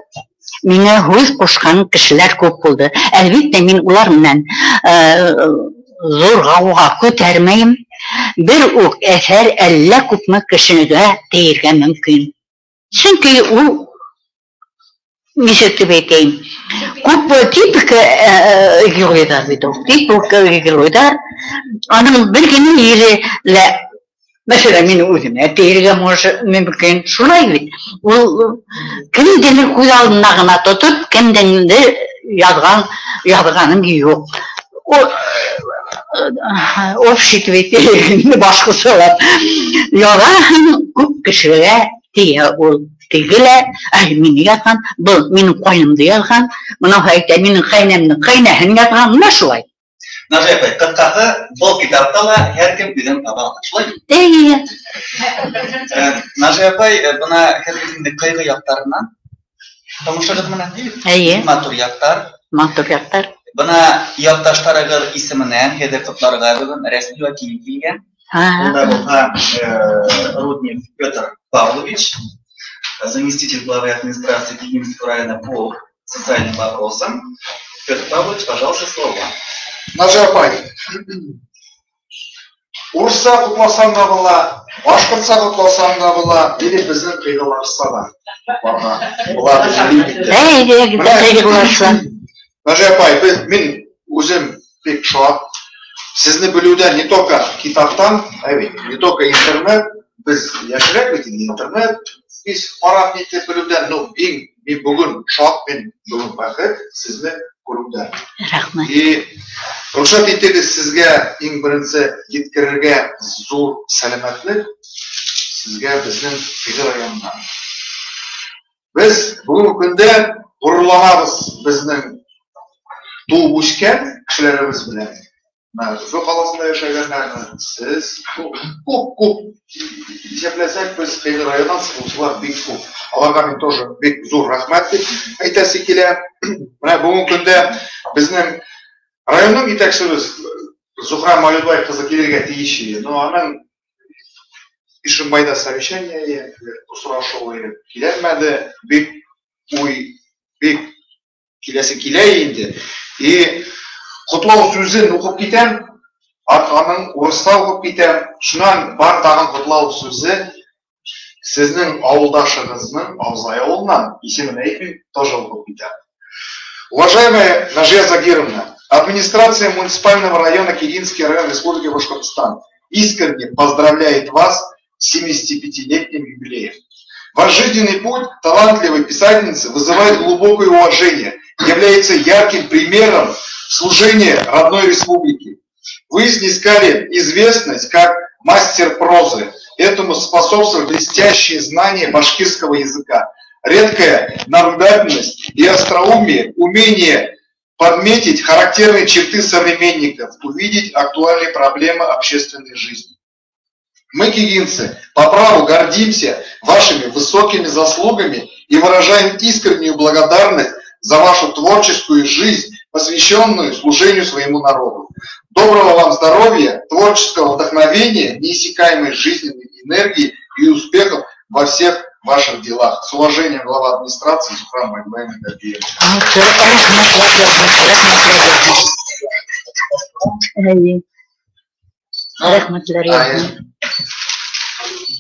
Speaker 2: миңа һүз кушкан кешеләр күп булды. Әлбәттә, мин улар менән зур гауга күтәрмәйм. Бер үк әсәр әллә күпме кешегә тиергә мөмкин. Чөнки ул ничек дип әйтәм, күп типик геройлар бит ул. Типик геройлар аның бер генә ире лә мәсәлән мин үземә тиергә мөмкин. Шулай бит. Ул кемдер күз алдына гына тотып, кемдер язганым юк. Обществе башкалар яра күп кешегә тия ул. Тегелә, мине язган, был минем кайнымды язган, моны әйтә, минем кайнамның кайнаһын язган, менә шулай.
Speaker 1: Нажия апай, кыскасы, был китапта ла һәркем үзен таба ала. Шулай. Нажия апай, бuna һәркемнең кайгы яктарыннан томышыгыз менән матур яктар. Бuna якташларыгыз исеменнән һәдә котларга бүген рәсми вәкил килгән. Бunda булга Руднев Петр Павлович, заместитель главы администрации Киевского района по социальным вопросам. Петр Павлович, пожалуйста, слово.
Speaker 6: Нажия апай, урысса кутласаң да була, башкортса кутласаң да була, или безнең кыйгаларса да. Булар Нажия апай, мин үзем бик шат. Сезне белүдән не только китаптан, не только интернет, без яшерәк бит интернет, biz карап итеп белүдән, мин бүген шат, мин бүген бәхет сезне күрүдән.
Speaker 2: Рәхмәт.
Speaker 6: Рөхсәт итегез сезгә иң беренче җиткерергә зур сәламәтлек сезгә безнең Фигыль районыннан. Без бүгенге көндә гурурланабыз безнең туып үскән кешеләребез белән. Өфе каласында яшәгәннәрне сез күп исәпләсәк, без Фигыль районыннан сыгылучылар бик күп. Аларга мин тоже бик зур рәхмәт дип әйтәсе килә. Менә бүгенге көндә безнең районның итәкчебез Зухра Малюбай кызы килергә тиеш. Но аның Ишембайда совещание, осрашу киләмәде, бик киләсе килә инде. Котлау сүзен укып китәм, аның урысча укып китәм. Шуннан бар тагын котлау сүзе сезнең авылдашыгызның Авзай авылыннан исемен әйтмим, тоже укып китәм. Уважаемая Нажия Загировна, администрация муниципального района Киринский район Республики Башкортостан искренне поздравляет вас 75-летним юбилеем. Ваш жизненный путь талантливой писательницы вызывает глубокое уважение, является ярким примером служения родной республике. Вы снискали известность как мастер прозы. Этому способствуют блестящие знания башкирского языка, редкая наблюдательность и остроумие, умение подметить характерные черты современников, увидеть актуальные проблемы общественной жизни. Мы, кигинцы, по праву гордимся вашими высокими заслугами и выражаем искреннюю благодарность за вашу творческую жизнь, посвященную служению своему народу. Доброго вам здоровья, творческого вдохновения, неиссякаемой жизненной энергии и успехов во всех ваших делах. С уважением, глава администрации Сухран Магомаевна Гордеева.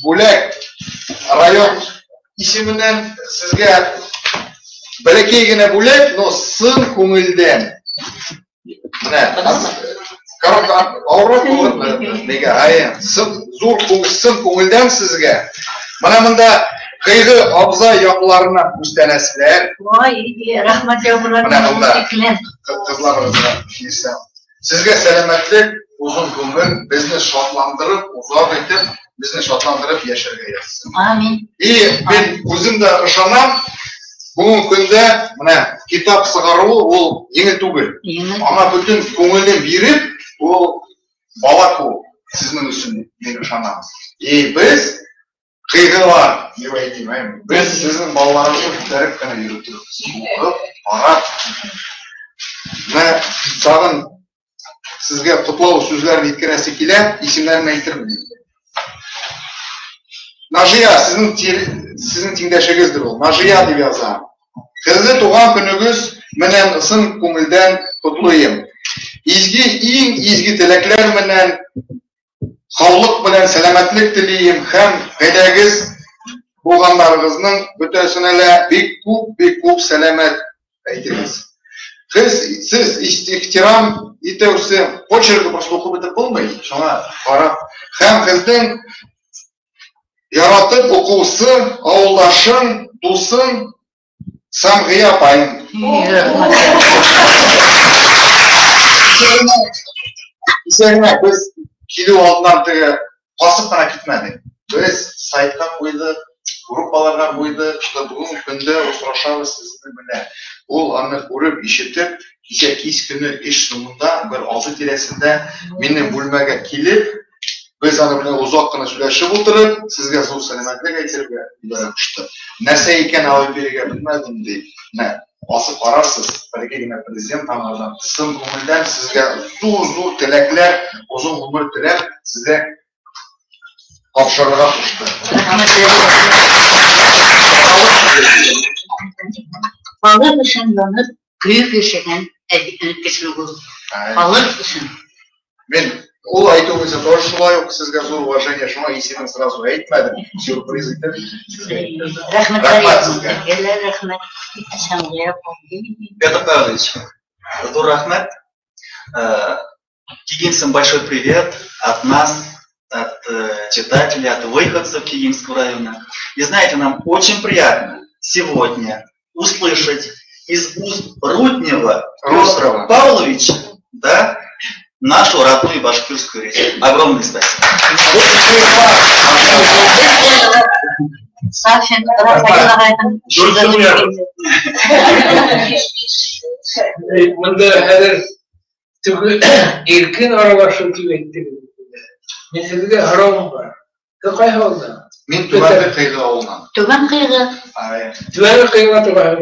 Speaker 6: Бүләк район исеменнән сезгә бәләкәй генә бүләк, но сын күңелдән. Ауырып булыр, зур сын күңелдән сезгә. Менә монда кыйгы абзай якларына күстәнәселәр.
Speaker 2: Рәхмәт яулар.
Speaker 6: Сезгә сәламәтлек, uzun күңел, безне шатландырып, узак итеп, безне шатландырып яшәргә язсын.
Speaker 2: Амин.
Speaker 6: И мен үзем дә ышанам, бүгенге көндә менә китап сыгару ул еңел түгел. Аңа бүтән күңелен биреп, ул балаку сезнең өчен мен ышанам. И без кыйгылар, дип әйтим, без сезнең балаларыгызны күтәреп кенә йөртүбез. Укып, карап. Менә тагын sizge kutlu sözlerini yetkiresi kile isimlerini aytırım. Najiya sizin tengdeşinizdir ol. Najiya diye yazar. Kızı tuğan gününüz menen ısın kumuldan kutluyum. İzgi tilekler menen havlık bilen selametlik dileyim. Hem gaydagiz boğanlarınızın bütüsüne bek kup selamet aytırız. Siz ihtiram итәүсе почерки просто укып итеп булмый. Шуңа карап, һәм кызның яратып укусы, авылдашың, дусың Самгыя апайым. Исәгенә без килү алдынан теге касып кына китмәдек. Без сайтка куйдык, группаларга куйдык, что бүгенге көндә очрашабыз сезне белән. Ул аны күреп, ишетеп, кичә кич көне эш соңында бер алты тирәсендә минем бүлмәгә килеп, без аны белән узак кына сөйләшеп утырып, сезгә зур сәламәтлек әйтергә ибарә кушты. Нәрсә икән алып бирергә белмәдем ди. Менә асып карарсыз, бәлки генә президент аңардан сын күңелдән сезгә зур теләкләр, озын гомер теләп, сезгә тапшырырга кушты.
Speaker 2: Балык өчен янып, күйүп яшәгән кеше бул. Балык өчен.
Speaker 6: Мен ул айтуыңызга тоже шулай ук сезгә зур уважение, шуңа исемен сразу әйтмәдем. Сюрприз итеп.
Speaker 2: Рәхмәт сезгә. Рәхмәт. Самгыя апай.
Speaker 1: Петр Павлович, рахмет. Кигинцам большой привет от нас, от читателей, от выходцев Кигинского района. И знаете, нам очень приятно сегодня услышать из уст Руднева Петра Павловича, да, нашу родную башкирскую речь. Огромное спасибо.
Speaker 7: Erkin aralaşıntı bekliyorum. Mesela haram var. Kay oldu.
Speaker 6: Min tüvende kıyğı olman.
Speaker 2: Түбән кыйгы.
Speaker 7: Tüvende kıymatı var.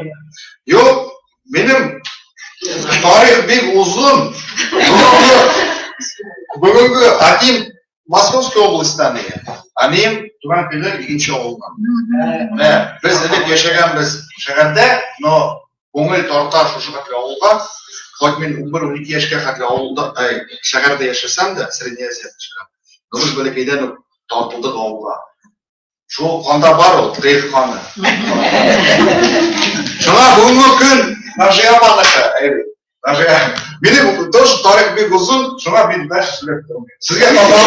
Speaker 6: Yok, benim tarih bir uzun. Bugünkü Atim Moskovskiy областьтан. Annem Tuvan kıyı ikinci olman. Biz edip yaşaganmiz şehirde, no ko'ngil tortar shu qatli avulga. Hoç men 11-12 yoshga qatli avulda, shaharda yashasam da, Srednya Aziyada chiqam. Biz bo'lakaydan tortildik avulga. Shu qonda bor u, tarix qoni. Shuna bugungi kun Najiya apalaka, Najiya. Meni Koş tarih bir uzun, şuna bilmez sürekli. Sizge kapalı,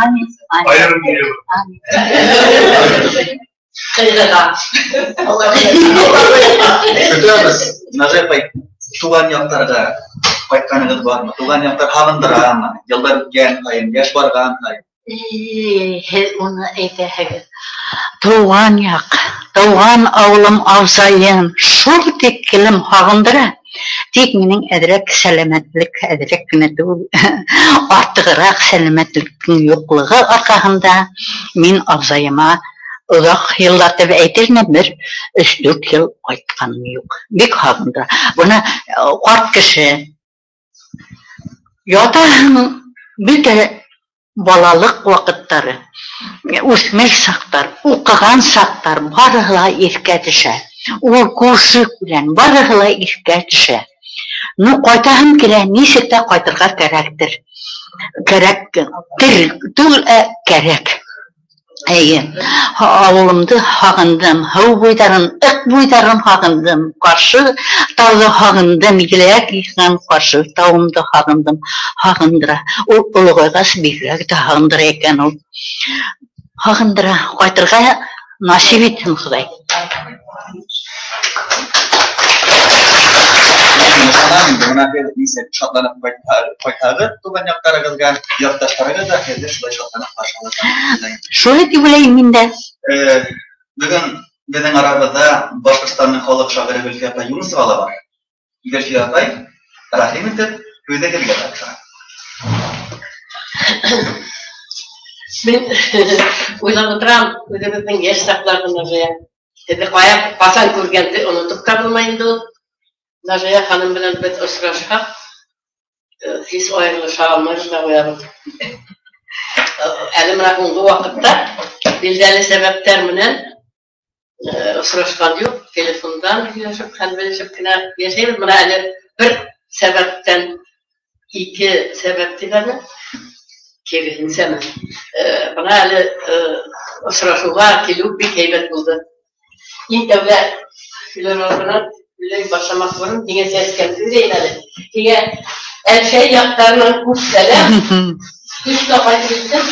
Speaker 2: Amin.
Speaker 5: Ayarım geliyor.
Speaker 6: Kötüyemez.
Speaker 1: Nazar pay tugan yaktарға қайтқаныңыз бар ма? Туған яқтар хағындыра ма? Жылдар өткен сайын, яш барған сайын.
Speaker 2: Onu әйтәһегеҙ. Тыуған ауылым Авзайым шул тиккелем һағындыра. Тик минең әҙерәк сәләмәтлек, әҙерәк кенә түгел, артығыраҡ сәләмәтлектең юҡлығы арҡаһында мин Авзайыма оҙаҡ йыллатып әйтерме, 3-4 йыл ҡайтҡаным юҡ. Бик һағындыра. Бына ҡарт кеше ятаһың бит балалык вакыттары, үҫмер саҡтар, уҡыған саҡтар барыһы ла иҫкә төшә. Ул күрше белән барыһы ла иҫкә төшә. Ну, ҡайтаһым килә, нисек тә ҡайтырға кәрәктер. Кәрәк түгел, кәрәк. Ауылымды һағындым, һыу буйҙарын, ыҡ буйҙарын һағындым, ҡаршы тауҙы һағындым, еләк иҫкән ҡаршы тауымды һағындым, һағындыра. Ул олоғайғас бигерәк тә һағындыра икән ул. Һағындыра, ҡайтырға насип итһен Хоҙай.
Speaker 1: Мына нисек шатланып ҡайтһағыҙ, туған яҡтарығыҙға, яҡташтарығыҙ ҙа һеҙҙе шулай шатланып ҡаршыларға.
Speaker 2: Шулай тип уйлайым мин дә.
Speaker 1: Бөгөн беҙҙең арабыҙҙа Башҡортостандың халыҡ шағиры Гөлфиә апай Юнусова ла бар. Гөлфиә апай, рәхим итеп, һүҙегеҙгә тапшыра.
Speaker 8: Мин уйлап отырам, үҙебеҙҙең йәш саҡларҙы, һеҙҙе ҡасан күргәнде онотоп та булмай инде ул. Назия ханым белән беҙ осрашһаҡ, һис айырылыша алмайбыҙ ҙа ҡуябыҙ. Әле бына һуңғы ваҡытта билдәле сәбәптәр менән осрашҡан юҡ, телефондан һөйләшеп, хәл-белешеп кенә йәшәйбеҙ. Бына әле бер сәбәптән 2 сәбәп тиҙәрме? Киреһенсәме? Бына әле осрашыуға килеү бик һәйбәт булды. Иң әүвәл һөйләшеү Üley başlamak varım, yine ses kendisi değil hadi. Yine her şey yaklarının kuşları, üç defa gittim.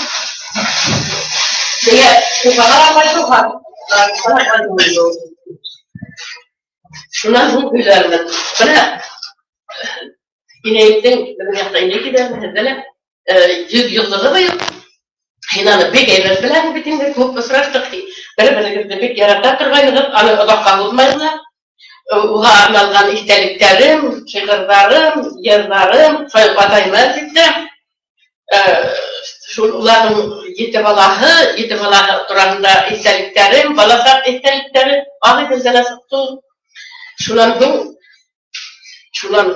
Speaker 8: Yine bu kadar başlık var. Şuna bu gülerler. Bana yine gittim, benim yakta yine gidelim, hediyelim. 100 yıllığı da yok. Yine bir evret bilen bitimde çok ısrardık ki. Böyle girdi bir yaratta turbayınız, anı odakka olmayınlar. Uğa arnalgan işteliklerim, şiirlerim, yerlerim, soyuqatayma gitti. Uların 7 balağı turanda işteliklerim, balasak iştelikleri, ağı gözene sıktı. Şulan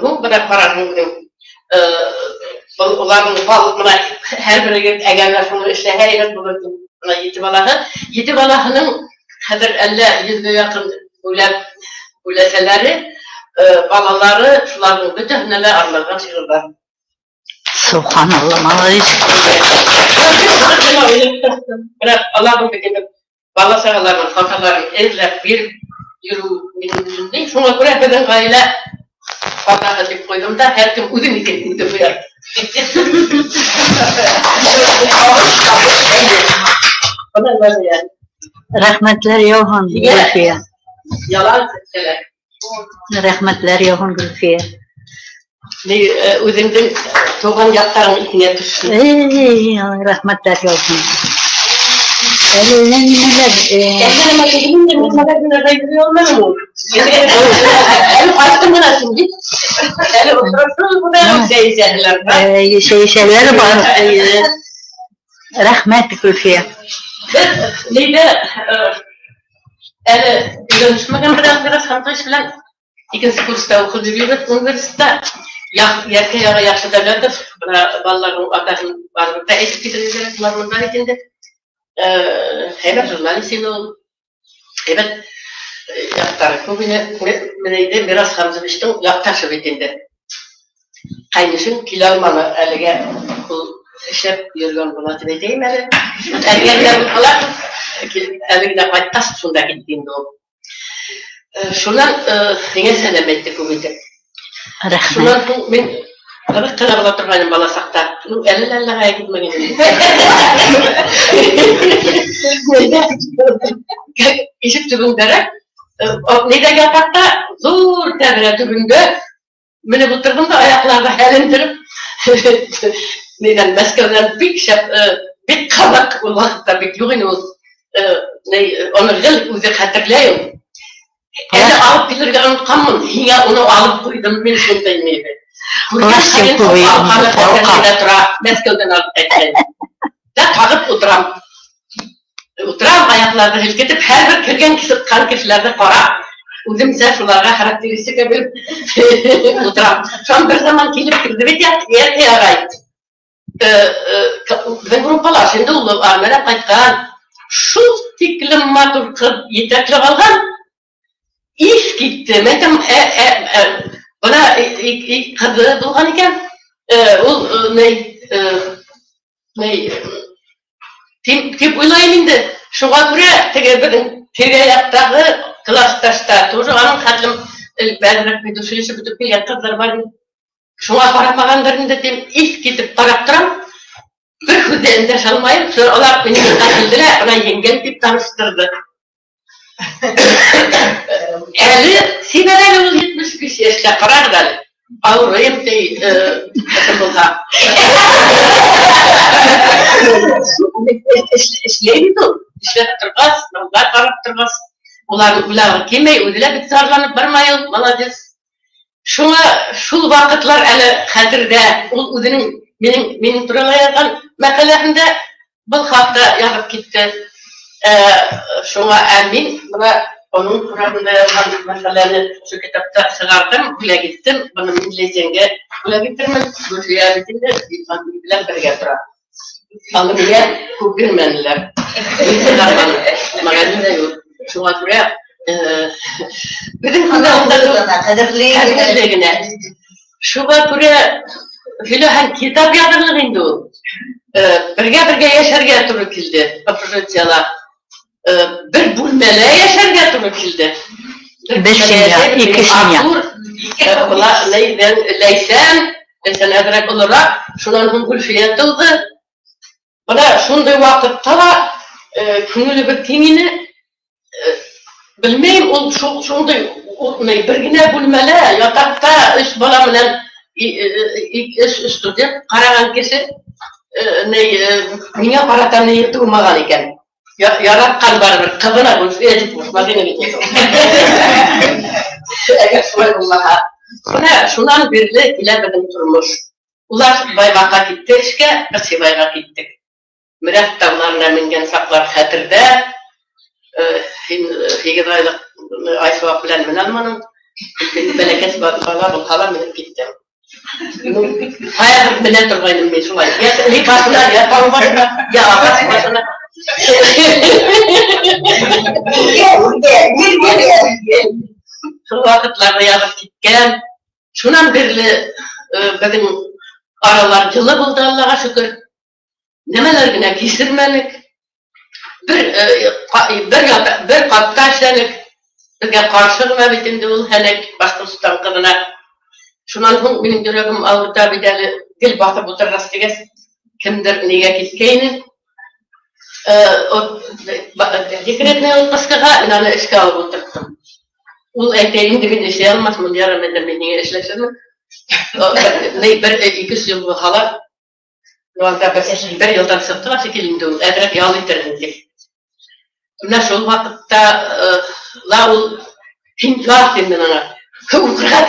Speaker 8: bu, bırak paranın. Uların balıkına her biri egerler şunu işte her yer bulurdum. 7 balağının hadır 50-100'e yakın Üleseleri, balaları, şuların bütününe arlardan çıkırlar.
Speaker 2: Subhanallah, malıyız.
Speaker 8: Allah'ın bekledip, bala sağlarının, kakaların ezler bir yürü minimizinde, şuna göre beden gayle bana edip koydum da her kim uzun iketini koyar. Bana böyle yani.
Speaker 2: Rahmetler Yohan Gülfiye.
Speaker 8: Yalan sesler.
Speaker 2: Rahmetler Yohan Gülfiye.
Speaker 8: Özümden toğan yaktarın içine düşsün.
Speaker 2: Rahmetler Yohan. Neler?
Speaker 8: Kendine makinenin de mutlaka günlerde yürüyorlar mı? Yani kaçtım bana şimdi. Yani oturursunuz bu da
Speaker 2: şeyler var. Rahmet Gülfiye.
Speaker 8: Neyde? Yani dönüşmeden biraz kantaş falan ikinci kursta okudu bir üniversite yarı yaşlı devlettir. Balların atasının varlıkta eşit gidiyorlar varlıklar içinde. Evet jurnalistiydi o. Evet yaktarı kubine biraz hamzımıştım yaktaşı bitinde. Kaynışın kilalmanı elige işlep yürüyen buna tibeteyim eli. Ergenler falan elige kaytas şunda gittiğinde o. Şundan yine selam etti kubine.
Speaker 2: Рәхмәт.
Speaker 8: Шунан соң мен ырык кына була торганым бала сакта. Әле китмәгән. Ишек төбендәрәк, нидә ятакта зур тәбәрә төбендә менеп утырдым да аякларга хәлендереп. Нидән Мәскәүдән бик кабак ул вакытта бик юк ине ул. Аны гел үзе хәтерләйм. Әле алып килергә онытканмын. Һиңа уны алып куйдым мин шундай нидә. Мәскәүдән алып кайткан. Да тагып утырам. Утырам аякларга һелкетеп, һәрбер кергән кешеләрне карап, үзем шуларга характеристика биреп утырам. Шон бер заман килеп кирде бит ярты агай. Безнең группалар инде ул Армәдән кайткан. Шул тиклем матур кыз етәкләп алган. Ис китте. Мәйтәм, бана кызы булган икән. Ул тип уйлайм инде. Шуңа күрә теге безнең тирә-яктагы классташта тоже аның хәтлем бәлрәк битүшелеше битеп килгән кызлар бар. Шуңа карапмагандыр инде тим ис китеп карап торам. Бер хүдә эндәш алмайм. Алар мине килделәр, ана еңгән дип таныштырды. Әле сибәрәле ул 75 яшькә карагыз әле. Авырыйм ди, булса. Эшләйди ул. Эшләп торгас, маллар карап торгас, улар килмәй, үзләр бит зарланып бармай ул, молодец. Шуңа шул вакытлар әле хәтердә ул үзенең минем турында язган мәкаләсендә был хакта язып китте. Шуңа мин буна onun turabında yazan мәкаләне şu kitapta çıkardım, bile gittim, bunu milliyetçenge bile getirmem, bu ziyaretinde bilen birge turar. Anı bile çok bilmenler. Magazinde yok. Şuna göre bizim kaderliğine şuna göre filan kitap yazılığında o. Birge yaşarga turur kildi, opozisyalar. Bir bölmele yaşarga turur kildi.
Speaker 2: Bir sinya, iki sinya.
Speaker 8: Leysen adrak olarak şundan hünkülfiyet oldu. Bana şunday vakitte da künülü bir tingini bilmeyim, şunday birgine bölmele yatakta üç balamla üstü deyip karagan kişi niye paratanı yırtılmagan iken. Yaratkan var bir kızına bu edip başmadığını gidiyor. Eğer şöyle Allah'a. Şundan birli bilemedim turmuş. Ular baybaqa gitti işke, biz bayga gittik. Miras tavlarına mingen saklar hatırda. Higiraylık Aysuak bilen min almanım. Belekes bala bu hala minip gittim. Hayatım bilen turgaydım ben şulay. Ya başına, ya paru başına, ya ağaç başına. Şu vakitlarda yazıp gitken, şunan birli bizim aralar yılı buldu Allah'a şükür. Nemelerine kesirmelik, bir katta işlenik, birge karşılığına bitindi ol henek Başkırsu'dan kızına. Şunan hın benim yüreğim ağırda bir deli dil batıp otururuz diges, kimdir neye gitkeyini. Dekretine olmaskıga inanı işe alıp oturdum. Ul eteğinde bir işe almasın, yarım edem neye işleşelim. Bir iki yıl bu hala, bir yıldan sıktığa şekilinde ol, edrek yağlı iterindi. Şu vakitte, la ul Hintlar demden ana. Ukrayna,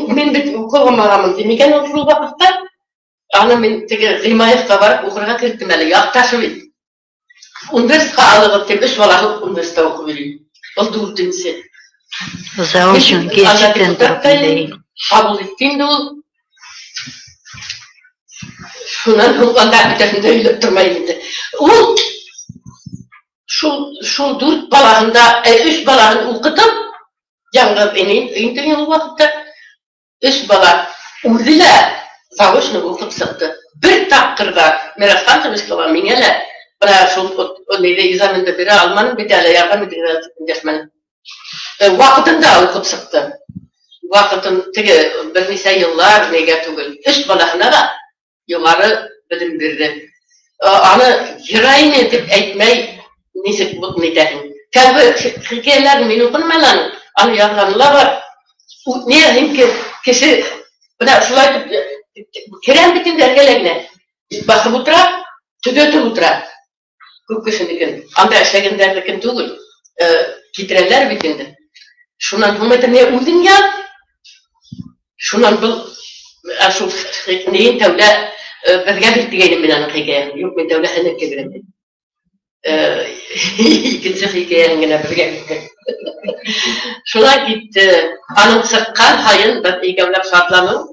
Speaker 8: men bit kolgamağamın demeken ol şu vakitte, ana men tege Rimayev'ga var, Ukrayna kirttim eli, yaktaşı bit. Üniversite alıp tep üç balası üniversite okuyayım. Ol durdumse.
Speaker 2: Zauşun gerçekten değil.
Speaker 8: Kabul ettim de ol. Şundan anda bir öyle durmaydı. Ol şu dört balağında, üç balağını okudum. Yalnız benim o vakitte üç balak uzile zauşunu okup sıktı. Bir takırda mirastan çalıştılar minele. Bana şu neyde izamında biri Almanın bir tane yardım edildi. Vakitinde okup sıktı. Vakıtın tege bir nise yıllar nege tugul. Üç balahına da yukarı bilim birdi. Anı girayın edip etmey nisip bu nitehin. Tabi hikayeler minukun anı yazanlar var. Niye hem ki kişi buna şulay kiren bitin dergelegine bakı butra, tügötü butra. Kuk kişinikin. Anda eşlegin derdikin tugul. Kitreler bitindi. Şundan hümetin ne uldun ya? Şundan bu şu neyin tevle birge bittigeydim bilen hikayen. Yok ben tevle henek kebirim. İkinci hikayen yine birge bittigeydim. Şuna gitti. Anım sıkkan hayın bir ikemlep şartlanım.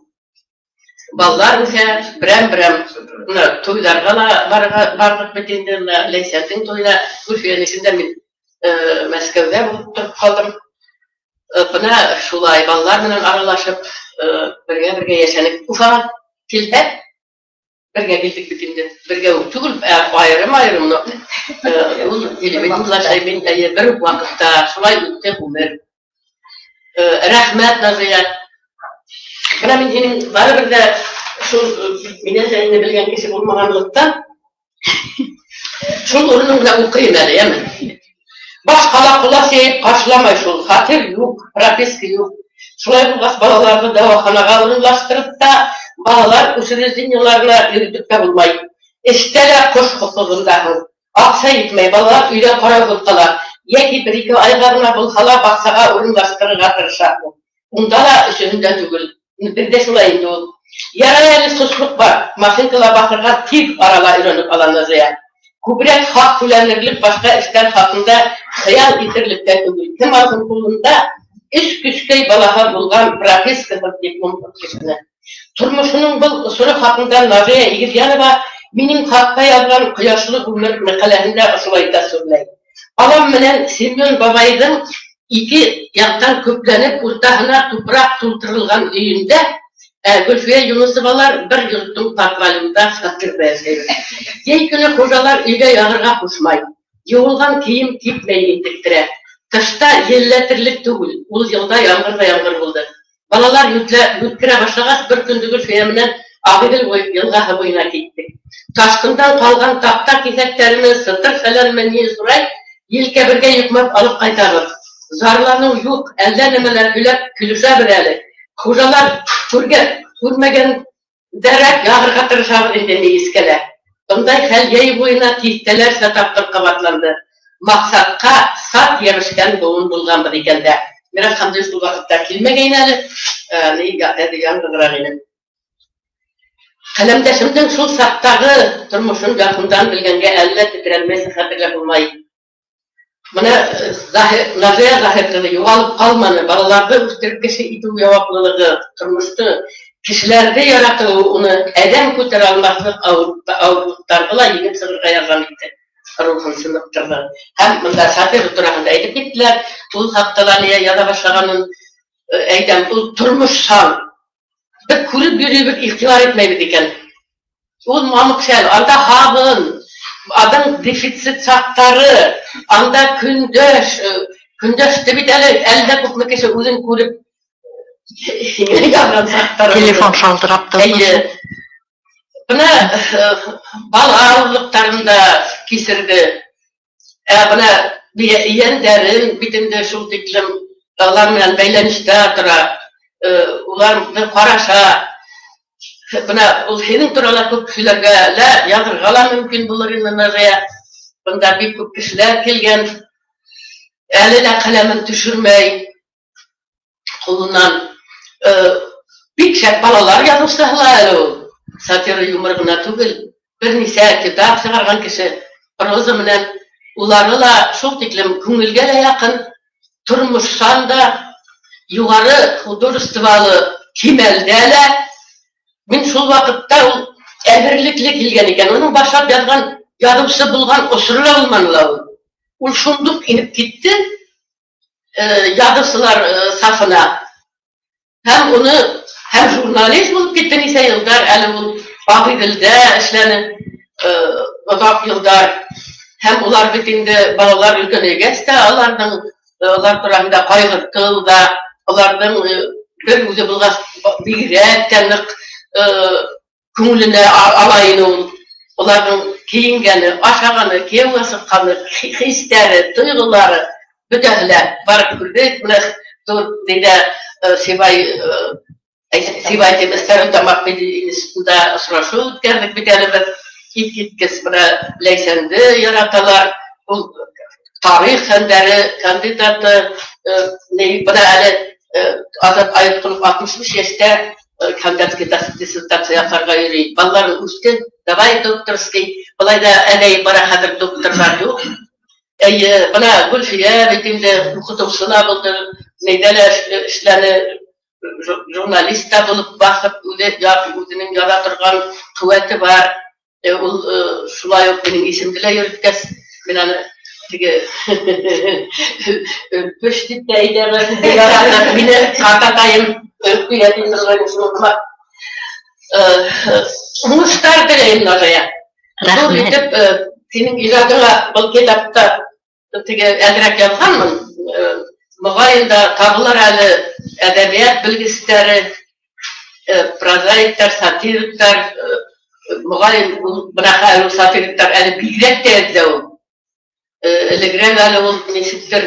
Speaker 8: Ballar ise birem toylarga barlık bitindi. Leysentin toyla Urfiye'nin içinde min Meskev'de bulup kaldım. Buna şulay ballar bilen aralaşıp birge yaşanıp ufa kilhep birge bildik bitindi. Birge uçugul ayrım bir vakitte şulay ütte umer. Rahmet Nazıya. Buna min senin var bir de şu mine seninle bilgen kişi bulmaganlıktan şul orununla ukuymalı yemin. Başkala kula seyip karşılamay şul. Hatır yok, propiski yok. Şulay bulgas balalarını davaxanaga alınlaştırıp da balalar usulüzün yıllarına yürüdük de bulmay. İşteler koş hukukundağı. Aksa gitmey, balalar üyle para bulkalar. Yeki bir iki aygarına bulkala baksağa orunlaştırıga tırışak. Unda da üsünde tügül. Bir de şulayın ol. Yarayeli suçluk var. Mafinkala bakırga tip arala ürünüp alanızıya. Kubrek hak kullanırlık başka işler hakkında hayal itirlikten tügül. Kim ağzın kulunda iş güçkey balaha bulgan bırakız kızıp diplom kişine. Turmuşunun bu usulü hakkında Nazıya İgiryanova benim hakka yazgan kıyaşlı umur mekalesinde asulayda söyleydi. Alam menen Semyon babaydın iki yaktan köplenip urtahına toprak tuldurulgan üyünde Gülfiye Yunusovalar bir yurtun patvalında satır berseydi. Yey günü hocalar üyge yağırga kuşmay. Yoğulgan kiyim tipmeyin diktire. Kışta yelletirlik tugul. Ul yılda yağmur buldu. Balalar yütkire başlağız bir gündü Gülfiye'minen ağıdıl koyup yılga boyuna gitti. Taşkından kalgan tapta keseklerimi sıtır selermeni suray, yilke birge yıkmak alıp kaytarır. Zarlanı yok, elden emeler gülep külüşe bireli. Hocalar türmegen derek yağırga tırışabı indeni iskele. Onday hel yey boyuna tihteler sataptır kabatlandı. Maksatka sat yarışken doğun bulgan bir ikende. Biraz hamdüş bu vakitte kilmegeyin eli, yangıgırağının. Kalemdeşimden şu sattağı turmuşun yakından bilgenge elle titrenmesi hatırla bulmayı. Buna Nazıya zahirleri yuvalıp kalmanı, balalarda üstürüp kişi idul yavaklılığı turmuştu. Kişilerde yaratığı onu edem kutur almaklık ağırlıklarla yigip sınırga yazan idi. Ruhun sınıftırdı. Hem bunda satır durağında edip gittiler. Bu haftalarıya ya da başlaganın eydem bu turmuş san. Bir kulüp bir ihtiyar etmeyi diken. O mamuk şey, anda havın, adam defitsit sattarı, anda kündöş de biteli elde kutmak için uzun kulüp yavran sattarı.
Speaker 2: Telefon şaldırıp da.
Speaker 8: Buna bal ağırlıklarında kesirdi. Buna yen derin, bitinde şu diklim dağlarla beylenişte dura. Ular bir karaşa, buna senin turalar çok kişilerge yadırgala mümkün bulurun Nazıya. Bunda bir çok kişiler gelgen, eline kalemin düşürmey, kolundan bir şey balalar yazmışlar. Satırı yumurguna tugul, bir nise kitap çıkargan kişi, o zaman ularla çok diklim kungilgele yakın, turmuşsan da yukarı hudur istivalı kimelde min şu vakitte emirlikli kilgen iken, onun başa yazgan, yadımsı bulgan osurla olmanıla. Ul şunduk inip gitti, yadımsılar safına. Hem onu hem jurnalist bulup gitti nise yıllar, eli bulup Bakıdil'de işlerini odak yıllar, hem ular bitinde balalar ülkene geçti, onlar durağında kaygırtıl da, onlardan bir uza bulğas bigirek tanık köngülüne alayın ol. Onların kiyingeni, aşağını, kiyevası kanı, hisleri, duyguları bütünler var kürdük. Dur deyde Sivay temizler tamak bilgisinde sırası geldik bir tane bir ilk kısmına leysendi yaratalar bu tarih senderi kandidatı bana öyle azat ayet kılıp 60 yaşta kandidat dissertasiya yapar yürüyor. Balların üstü davay doktorski balayda eley bara hadır doktorlar yok. Bana Gülfiye bitimde okutum sınav oldu. Neydeler işlerini jurnalista bulup bakıp özünün yaratırgan kuvveti var. Şulay yok benim isimdiler yürütkes. Ben hani püştük de eylerim. Beni katakayım. Üyetin rızaymışlıkla. Muhtar bileyim oraya. Dur gidip senin icadına bu kitapta edrak yapkanmın. Muğayında tabılar hali edebiyat bilgisleri, prozaikler, satirikler, muğayın bırakı satirikler, eli bilgrek de edde o. Elegren hali ol nesittir.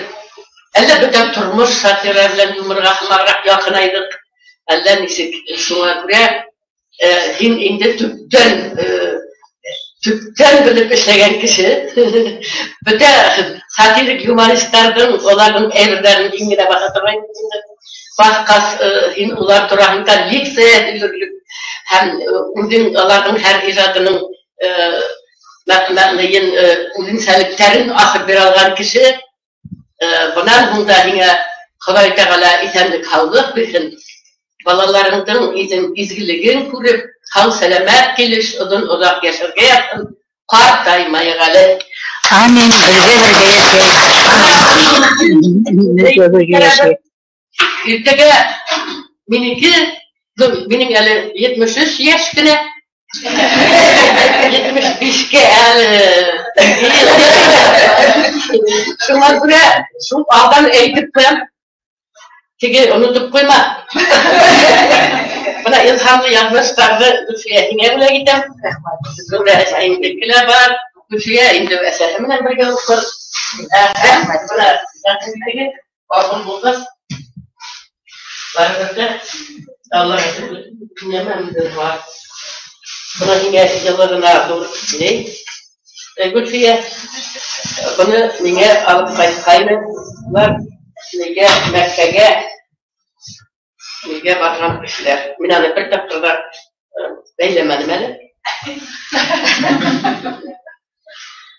Speaker 8: Elle bütün turmuş satirlerle yumurgak mağrak yakınaydık. Elle nesik şuna göre hin indi tüpten bilip işlegen kişi. Bütün satirik humanistlerden onların evlerinin ingine bakatırmayın. Başkas ular durağında likse edilirlik. Hem onların her icadının ünseliklerin ahır bir algan kişi. Bundan bunda yine Xuday Teala itemli kaldık bütün balalarından izgiligin kurup hal selamet geliş odun uzak yaşarga yakın kart daymaya gali.
Speaker 2: Amin. Birge yaşayın.
Speaker 8: İrtege benim yani 73 yaş güne 75'ke şuna göre şu adam eğitip koyam. Çünkü unutup koyma. Bana ilhamlı yazmışlardı. Gülfiye'ye bile gittim. Böyle sayındakiler var. Gülfiye indi eserimle birlikte okur. Bana yakındaki oğlum bulmaz. Var burada. Allah'a dinlememdir var. Buna yine yıllarına doğru ne? Gülfiye bunu yine alıp kaynadılar. Nege Mekke'ye nege bargan kişiler. Minanı bir dakikada beylemedim hele.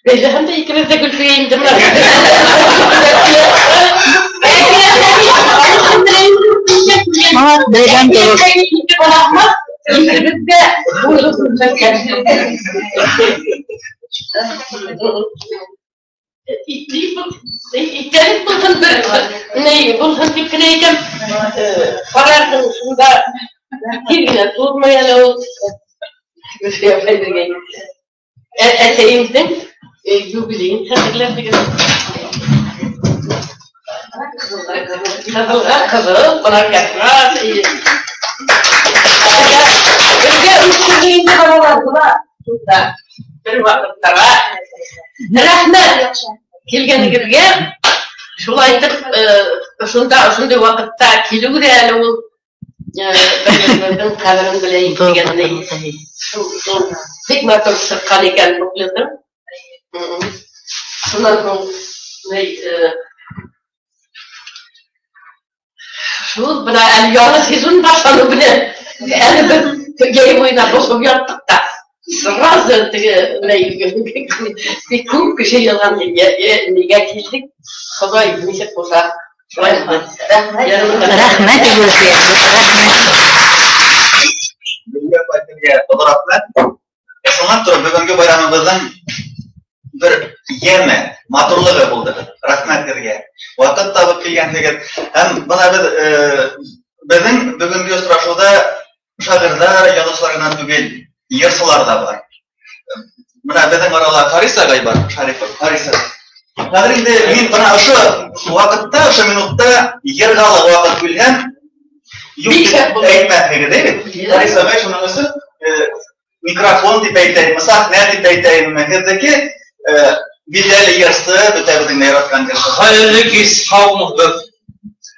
Speaker 8: Beylehem de ikimiz de Gülfiye indirmez.
Speaker 2: Ama beylem gerek.
Speaker 8: İkimiz de İlk bulsun bir bulsun fikriyken karardım şunda girgine durmayalı bir şey yapayım. Eteğimizden jubileyin tatlılar bir kızıl, bana yaklar. Bir üçlüğünde bana vardılar. Bir vakıtlara. Rahmet. Kelgeni girgen, şulaytıp şunda vakitte kilugureli ol. Ben kamerim bileyim degendeyiz. Şu hikmet ol sırkan eken bukledim. Şundan şu bana el yalnız hizun başlanı bile. El bir geri boyuna bozum yaptık da. Sırası bir kum bir şey yalan negatiflik Xuday nişet olsa
Speaker 2: Rahmet Gülfiye.
Speaker 1: Rahmet. Şuna turib bugungi bayramimizdan bir yeme, maturligi bo'ldi. Rahmatlarga. Vaqt topib kelganligi ham bana bizning bugungi uchrashuvda shoirlar, yozuvchilardan tugul yersular da var. Buna bizning oralar Farisa gaybar, Şarifov, Farisa. Hozir men bana şu vakitte, şu minutda yergalı vaqt bo'lgan Eğitmenliği değil mi? Oysa ben şunun üstü mikrofon tipeyteyim, sahne tipeyteyim mekirdeki bileli yarısı, bütevdin yaratkan yarısı.
Speaker 9: Hayırlı ki sağ muhbet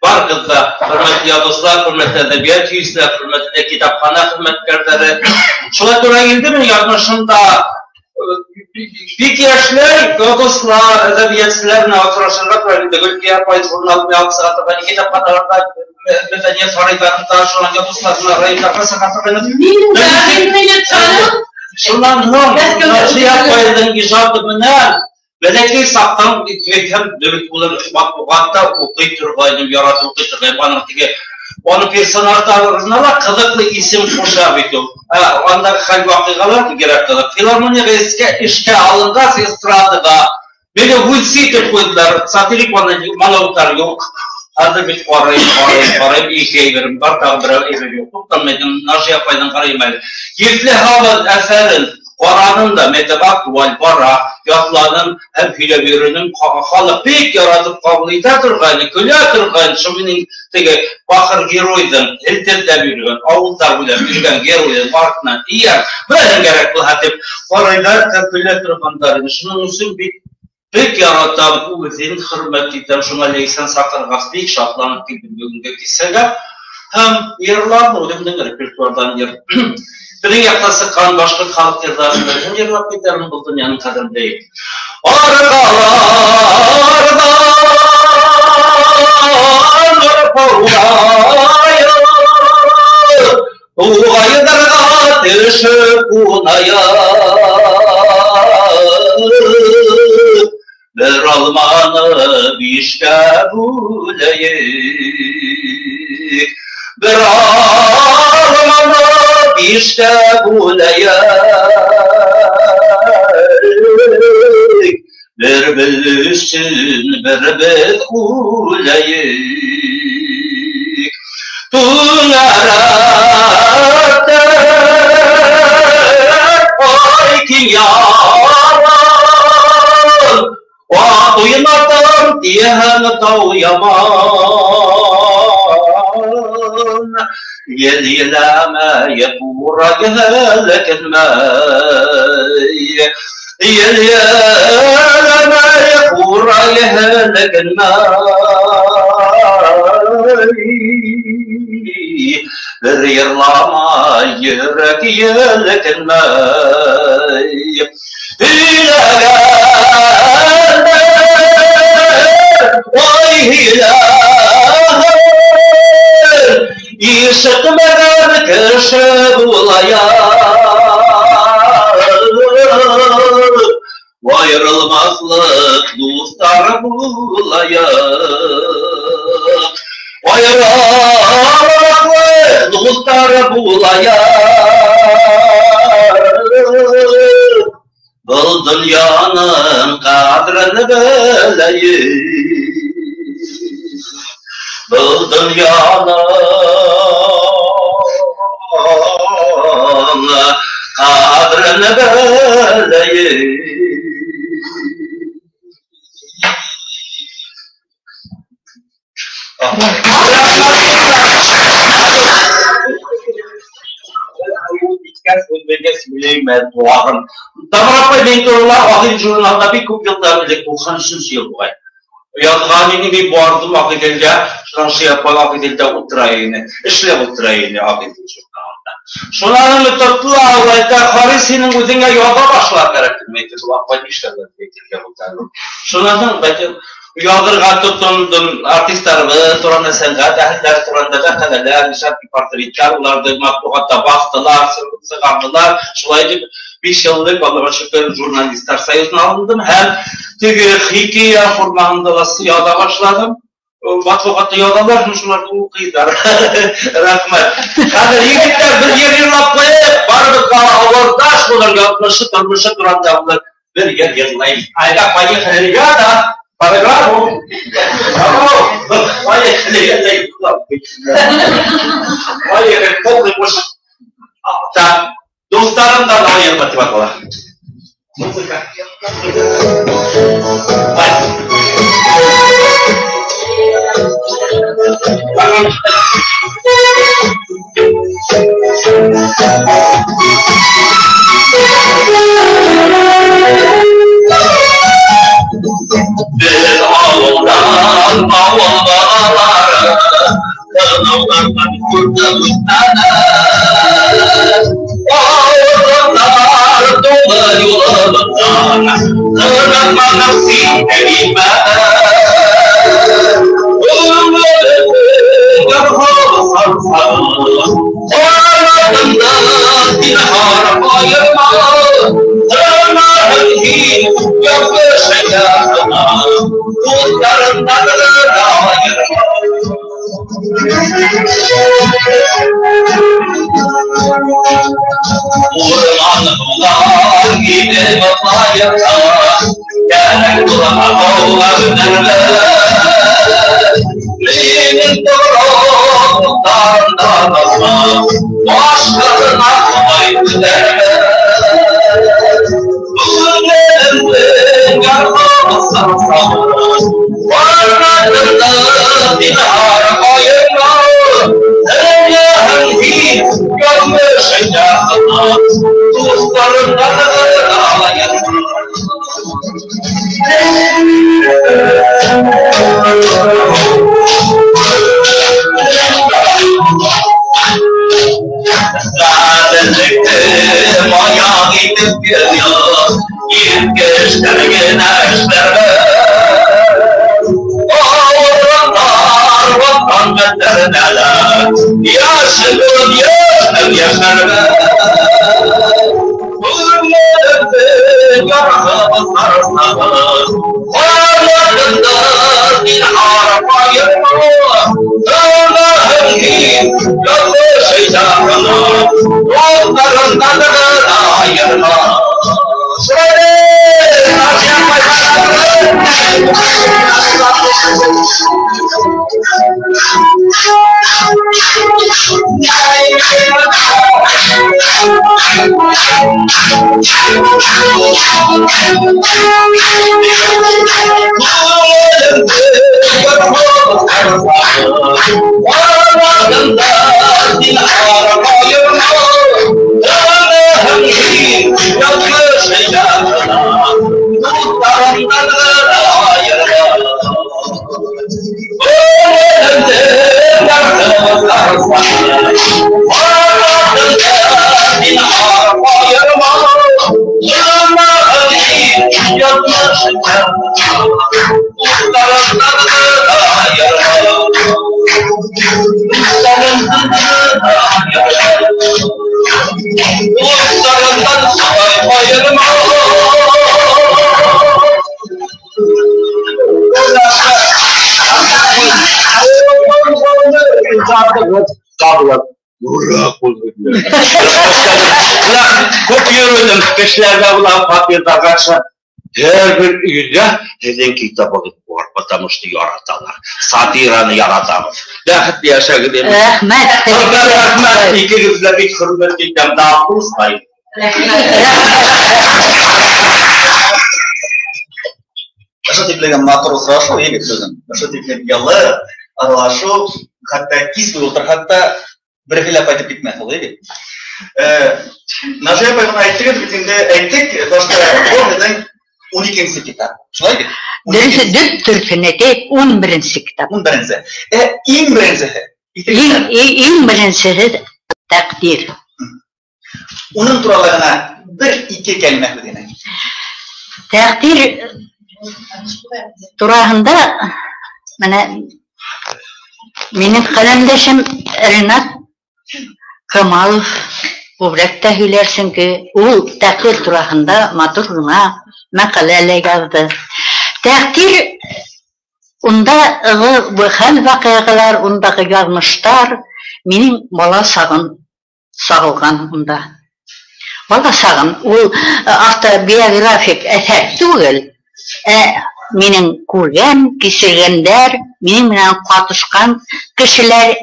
Speaker 9: var kızda, hürmetli dostlar, hürmetli edebiyat yüzler, hürmetli kitapkhana hürmetkarları. Şuna göre geldi mi yazmışında bir yaşlar, dostlar, edebiyatçılarla oturuşurlar, böyle de Gülkiyer Payı Jurnal ve Aksatı, ben kitapkhanalarda medeniyet haritalarında şu an dostlarla raylarına sakatlarını şundan Naşriyat Payı'nın icadımından belki saktan hem dövüt bulan vakta okuyup durbaydım, yaratı okuyup durbaydım, bana ki onun personajlarına kılıklı isim koşar bitti. Onda hal vakıgalar ki gerek kılık. Filarmoniya ve işke alınca estradıga böyle hulsiyet koydular, satirik manavlar yok. Adı bir parayı iyi keyverim, bardağı bir evi yok. Tutamadım, Naşriyat Payı'nın karayım. Yifli hava eserin, Kur'an'ın da metebak val para, yatlarının hem fileverinin halı pek yaratıp kabul ederdir gayni, köledir gayni, şuminin tege bakır geroydun, eltette biliyorsun, avullar bile bilgen geroydun, farkına diğer, böyle gerekli hatip, paraylar köledir gayni, şunun için bir pek yaratıp bu bizim hürmetlikten şuna leysen sakırgaz pek şartlanıp gibi bugünkü kisseler, hem yerler bu, ödümden repertuardan yer. Birin yaktası kan başka halk yazarlarının yerlap giderini buldun yanın kadın değil. Argalar povaya, Uğayı darga teşe kunaya, bir almanı bişke buleyik, bir almanı işte bulayık, bir bilsin bir bit ulayık. Tunarate oy ki yaman, va uyumadan diyen tavyaman. يليلامي ورقها لك الماي يليلامي ورقها لك الماي برير لما يرك يلك الماي إلى İşitmeden kişi bulayar, ayrılmazlık dostlar bulayar, ayrılmazlık dostlar bulayar. Bu dünyanın kadrini bileyim, bu dünyanın kadrini bileyim. Tamam, mentorlar ahir jurnalda bir kup yılda bilecek 93 yıl bu ay. Yazganini bir bardım akıdılca, şansı yapal akıdılca utrayını, işle utrayını akıdılca jurnalda. Şunların müttatlı ağlayda Harisinin üzerine yolda başlar gerektirmektir. Vakfayın işlerler gerektirge utrayını. Şunlardan belki yağdırga tutundum, artistlarımı, Turan Esenga, dahiller Turan'da kadarlar, nişat bir portretler, ularda matbuatta baktılar, sıkardılar, şulaydı bir yıllık Allah'a şükür Jurnalistler Sayısı'na alındım. Hem hikaye formatında yazıya başladım. Matbuatta yazarlar, şunlar da okuydular. Rahmet. Kadir yigitler bir yer yırlap koyup, barıdık avardaş olur, yapmışı duran davlar. Bir yer yırlayın. Ayda payı kırılıyor da, paragraf o. Tamam. Payı kırılıyor. Payı kırılıyor. Dostlarım da daha yerime bakıyorlar. Hadi. yolundan Kırılma nefsin elime Ömrümün yarhı sarsa Oradında dinhar ayırma Zırnağın hiç yapış eylasına Kutlarından ayırma Ormanlar gidip atlayaka Gerek kulağlarla Benim doğrultudan dağılma Başkalarına koydu derler Ömrümün yarhı sarsa Varlığında dinar ayırma Zırnağın hiç görmüş eylasına Dostlarından ayırma Zaten maya gidip geliyor İlk göstergen eşlerle Oğlanlar vatan beterneler Yaşılın yaşarlar Ölümün yarhı sarsalar Varlarında dinhar ayırma Ömrümün hiç yanlış eylasına Dostlarından ayırma Söyle! Nasıl başarılı? Көп yürüdüm, kişilerde bulan papirde kaçsa her bir үйde dedin kitabı var, потому что yaratalar, satiranı yaratamız. Dəhət yaşa gidelim.
Speaker 2: Rahmet.
Speaker 9: Rahmet, iki kızla bir hürmet edeceğim, daha kurmayın.
Speaker 1: Aşağı tiplegen makro sırası iyi bir sözüm. Aşağı tiplegen yalı, araşı, hatta kis bulur, hatta bir hile paytıp gitmez oluyor gibi. Naşaya payını ayettiğiniz bitinde ayettik, başka o neden 12. kitap. Şunay gibi.
Speaker 2: Dönse dört türküne de 11. kitap.
Speaker 1: 11. İn birincisi.
Speaker 2: İn birincisi takdir.
Speaker 1: Onun turalarına bir iki kelime ödenek.
Speaker 2: Takdir turağında benim kalemdeşim Renat Kamalov Bubrek'te hülersin ki o takdir turağında maturuna makaleyle yazdı. Takdir onda bu hal vakıyalar ondaki yazmışlar benim bala sağılgan onda. Bala sağın o autobiyografik eser değil. Benim kurgan kişiler, benimle katışkan kişiler,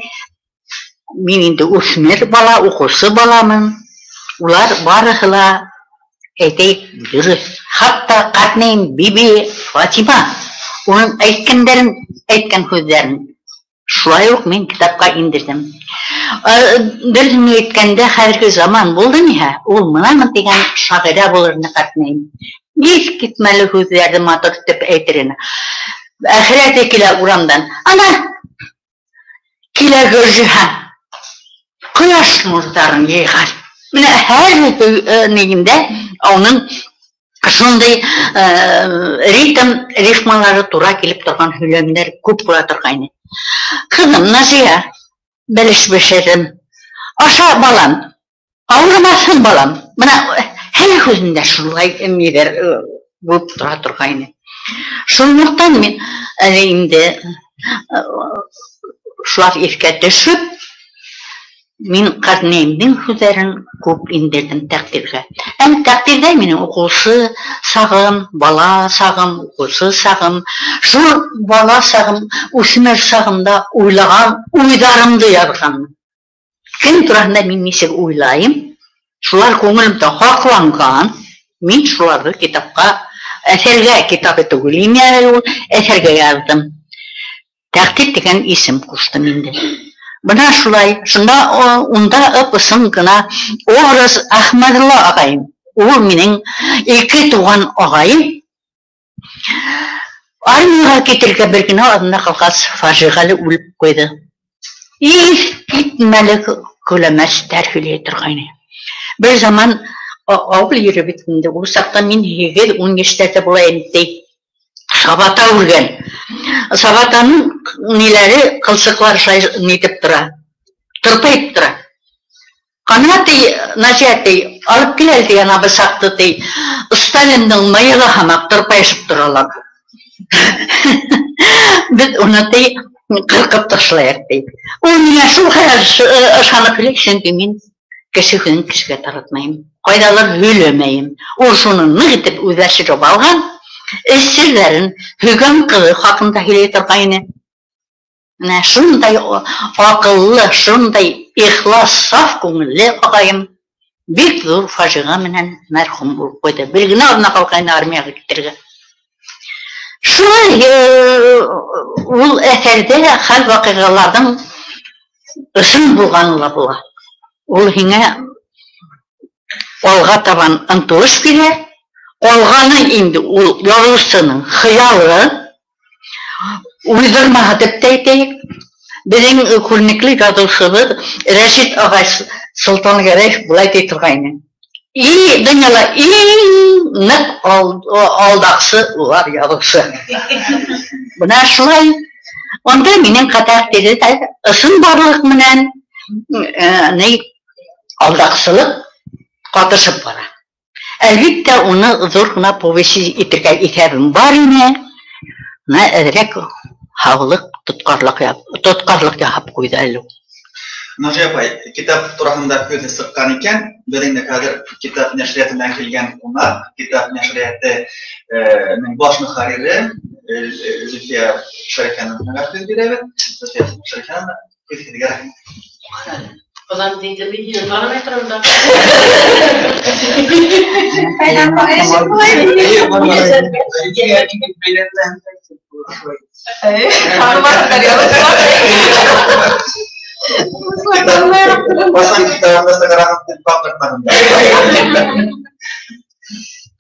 Speaker 2: benim de usmer bala, okusu balamın. Ular barıhla yürü. Hatta katnayım Bibi Fatima, onun aytkan sözlerin. Şulay yok, men kitapka indirdim. Bir etkende her zaman buldu ya, o mınamın degen şahira bulurunu katnayım. Hiç gitmeli sözlerdi matır tüp eytirine. Ahirete kila uramdan. Ana! Kila görcü ha. Kıyaş nurdarın yeyğal. Her neyimde Оның шундай рифмалары тура килеп торган һөйләмнәр күп була торган. Кызым Назия, белеш бешерем. Аша балам, ауырмасын балам. Менә һәр хүзендә шулай ниләр булып тора торган. Шунлыктан мин инде шулар искә төшеп, мин Карнеймнең сүзләрен күп индердем тәкъдиргә. Тәкъдирдә минем укучы сагым, бала сагым, укучы сагым, шул бала сагым, үсмер сагымда уйлаган уйларымды язган. Кем турында мин ничек уйлайым? Шулар күңелемдә хакланган. Мин шуларны китапка, әсәргә китап түгел инде, әсәргә яздым. Тәкъдир дигән исем куштым инде. Бына шулай, шунда унда ысым гына образ Әхмәдулла агайым. Ул минең ике туган агайым. Армияга китергә бер генә адына калгас, фажигали үлеп куйды. Китмәлек күләмәстәр һөйләй торган. Бер заман авыл йөреп битендә, ул сакта мин 10 яшьтә булайым ди. Сабата үлгән. Сабатаның ниләре кылсыклар нитеп тора. Тырпайып тора. Канаты Назияты алып киләл дигән абысакты ди. Сталинның мыегы һамак тырпайышып торалар. Без уны ди кыркып ташлаyak ди. Ул миңа шул ышанып лекшен ди, мин кешегә кешегә таратмыйм. Кайдалар һөйләмәйм. Ул шуны нык итеп үзләштереп алган. Эшчеләрен һөйгән кызы хакында һөйләй торган. Менә шундай акыллы, шундай ихлас, саф күңелле агайым бик зур фаҗига менән мәрхүм булып куйды. Бер генә адына калган армияга китергә. Шулай ул әсәрдә хәл вакыйгаларның ышын булганлы була. Ул һиңә алга табан ынтылыш бирә. Алганы инде ул язучының хыялы, уйдырма дип әйтәйек. Безнең күренекле язучыбыз Рәшит агай Солтангәрәев булай ди торган. Дөньяда иң нык алдаксы улар язучы. Бuna шулай. Онда минең катактагы ышын барлык менән алдаксылык катышып бара. Әлбиттә, уны зур гына повесть итәргә исәбем бар ине. Менә әзрәк һаулык, тоткарлык яһап куйды әле.
Speaker 1: Назия апай, китап турында күзе сыккан икән, бер инде хәзер китап нәшриятыннан килгән кунак, китап нәшрияты баш мөхәррире Зөлфия Шәрифәнең сүз бирәбез. Зөлфия Шәрифәнең күзгә рәхмәт.
Speaker 8: Olan deyince bir yıl bana mı etrafında?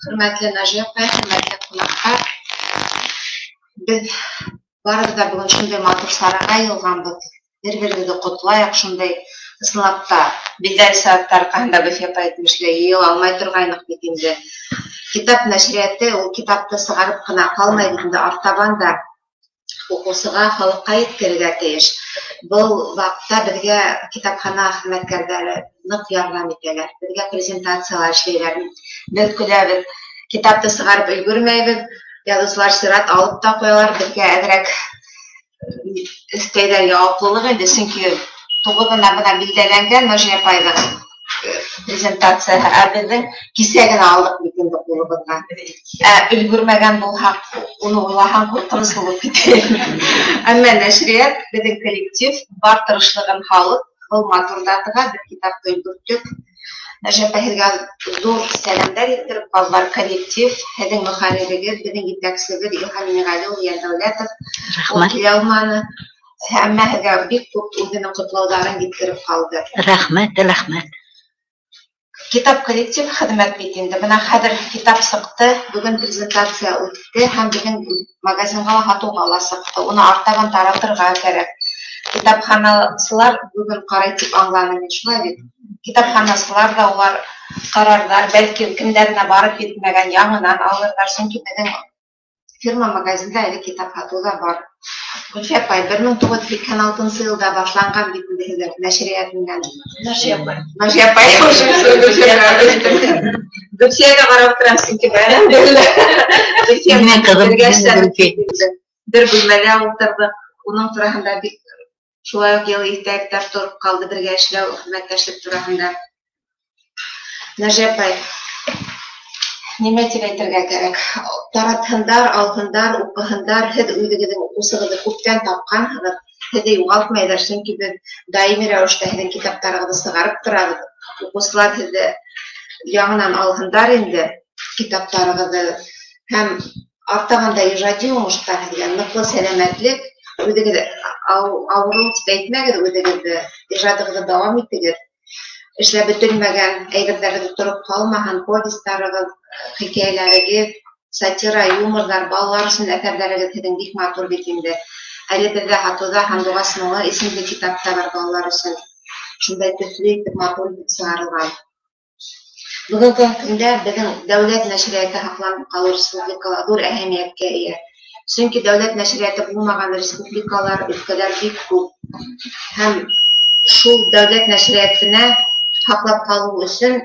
Speaker 4: Hürmetli Naciye apay, hürmetli qonaqlar. Biz barыбыз да бүген шундай матур сарайга йылганбыз. Бер-беребезне котлаyak шундай ысынлапта билдәле сәгатьләр кайында без әйтмешләр, ел алмай торгайнык бит инде. Китап нәшрияты ул китапты сыгарып кына калмай инде, артабан да укучыга, халыкка yetkерергә тиеш. Бу вакытта безгә китапхана хезмәткәрләре нык ярдәм итәләр. Безгә презентациялар эшләйләр. Без көләбез, китапты сыгарып өлгермәйбез. Язучылар сират алып та куялар, безгә әзрәк истәйләр яуаплылык инде, чөнки тугызына бына билдәләнгән Наҗия апайның презентацияһы, безнең кисәген алдык бит инде кулыбызга. Өлгермәгән булһак, уны уйлаһаң куркыныч булып китә. Әмма нәшрият, безнең коллектив бар тырышлыгын халык был матурдатыга бер китапты өлгерттек. Наҗия апайга зур сәламнәр җиткереп калдылар коллектив, һеҙҙең мөхәррирегеҙ, безнең етәкселегебеҙ Илһам Миңғәли ул Йәндәүләтов, Ялманы. Һәммә һеҙгә бик күп үҙенең ҡотлауҙарын еткереп ҡалды.
Speaker 2: Рәхмәт, рәхмәт.
Speaker 4: Китап коллектив хеҙмәт бит инде. Бына хәҙер китап сыҡты, бөгөн презентация үтте һәм бөгөн магазинға ла һатыуға ла сыҡты. Уны артабан таратырға кәрәк. Китапханасылар бөгөн ҡарай тип аңланы мин, шулай бит. Китапханасылар да улар
Speaker 3: карарлар, бәлки кемдәренә барып җитмәгән яңадан алырлар, чөнки безнең фирма магазинда әле китап һатуда бар. Гөлфия апай, 1986 елда башланган бит инде нәшрият менән. Гөлфия апай, Гөлфиягә карап торам, чөнки бәйрәм белә. Бер бүлмәдә утырдык. Уның турында бик шулай ук ел иртәгәдән торып калды бергә эшләү, хезмәттәшлек турында. Нәҗип апай, нимә дип әйтергә кирәк? Таратһындар, алһындар, укыһындар, һез үзегезнең укусыгызны күптән тапкансыгыз. Һез югалтмайсыздар, чөнки без даими рәвештә һезнең китапларыгызны сыгарып торабыз. Укучылар һезне яңадан алһындар инде китапларыгызны һәм артаганда иҗади уңыштар һезгә ныклы сәламәтлек, үзегез авыру дип әйтмәгез, үзегез иҗатыгызны дәвам итегез. Эшләп бетермәгән әйберләрегез торып калмаһын, повестьларыгыз, хикәяләрегез, сатира, юморлар, балалар өчен әсәрләрегез һезнең бик матур бит инде. Әле бездә Хатуда Һандугас моңы исемле китапта бар балалар өчен. Шундай төсле итеп матур итеп сыгарылган. Бүгенге көндә безнең дәүләт нәшрияты һакланып калу республикала зур әһәмияткә ия. Чөнки дәүләт нәшрияты булмаган республикалар, өлкәләр бик күп. Һәм шул дәүләт нәшриятына һаклап калу өчен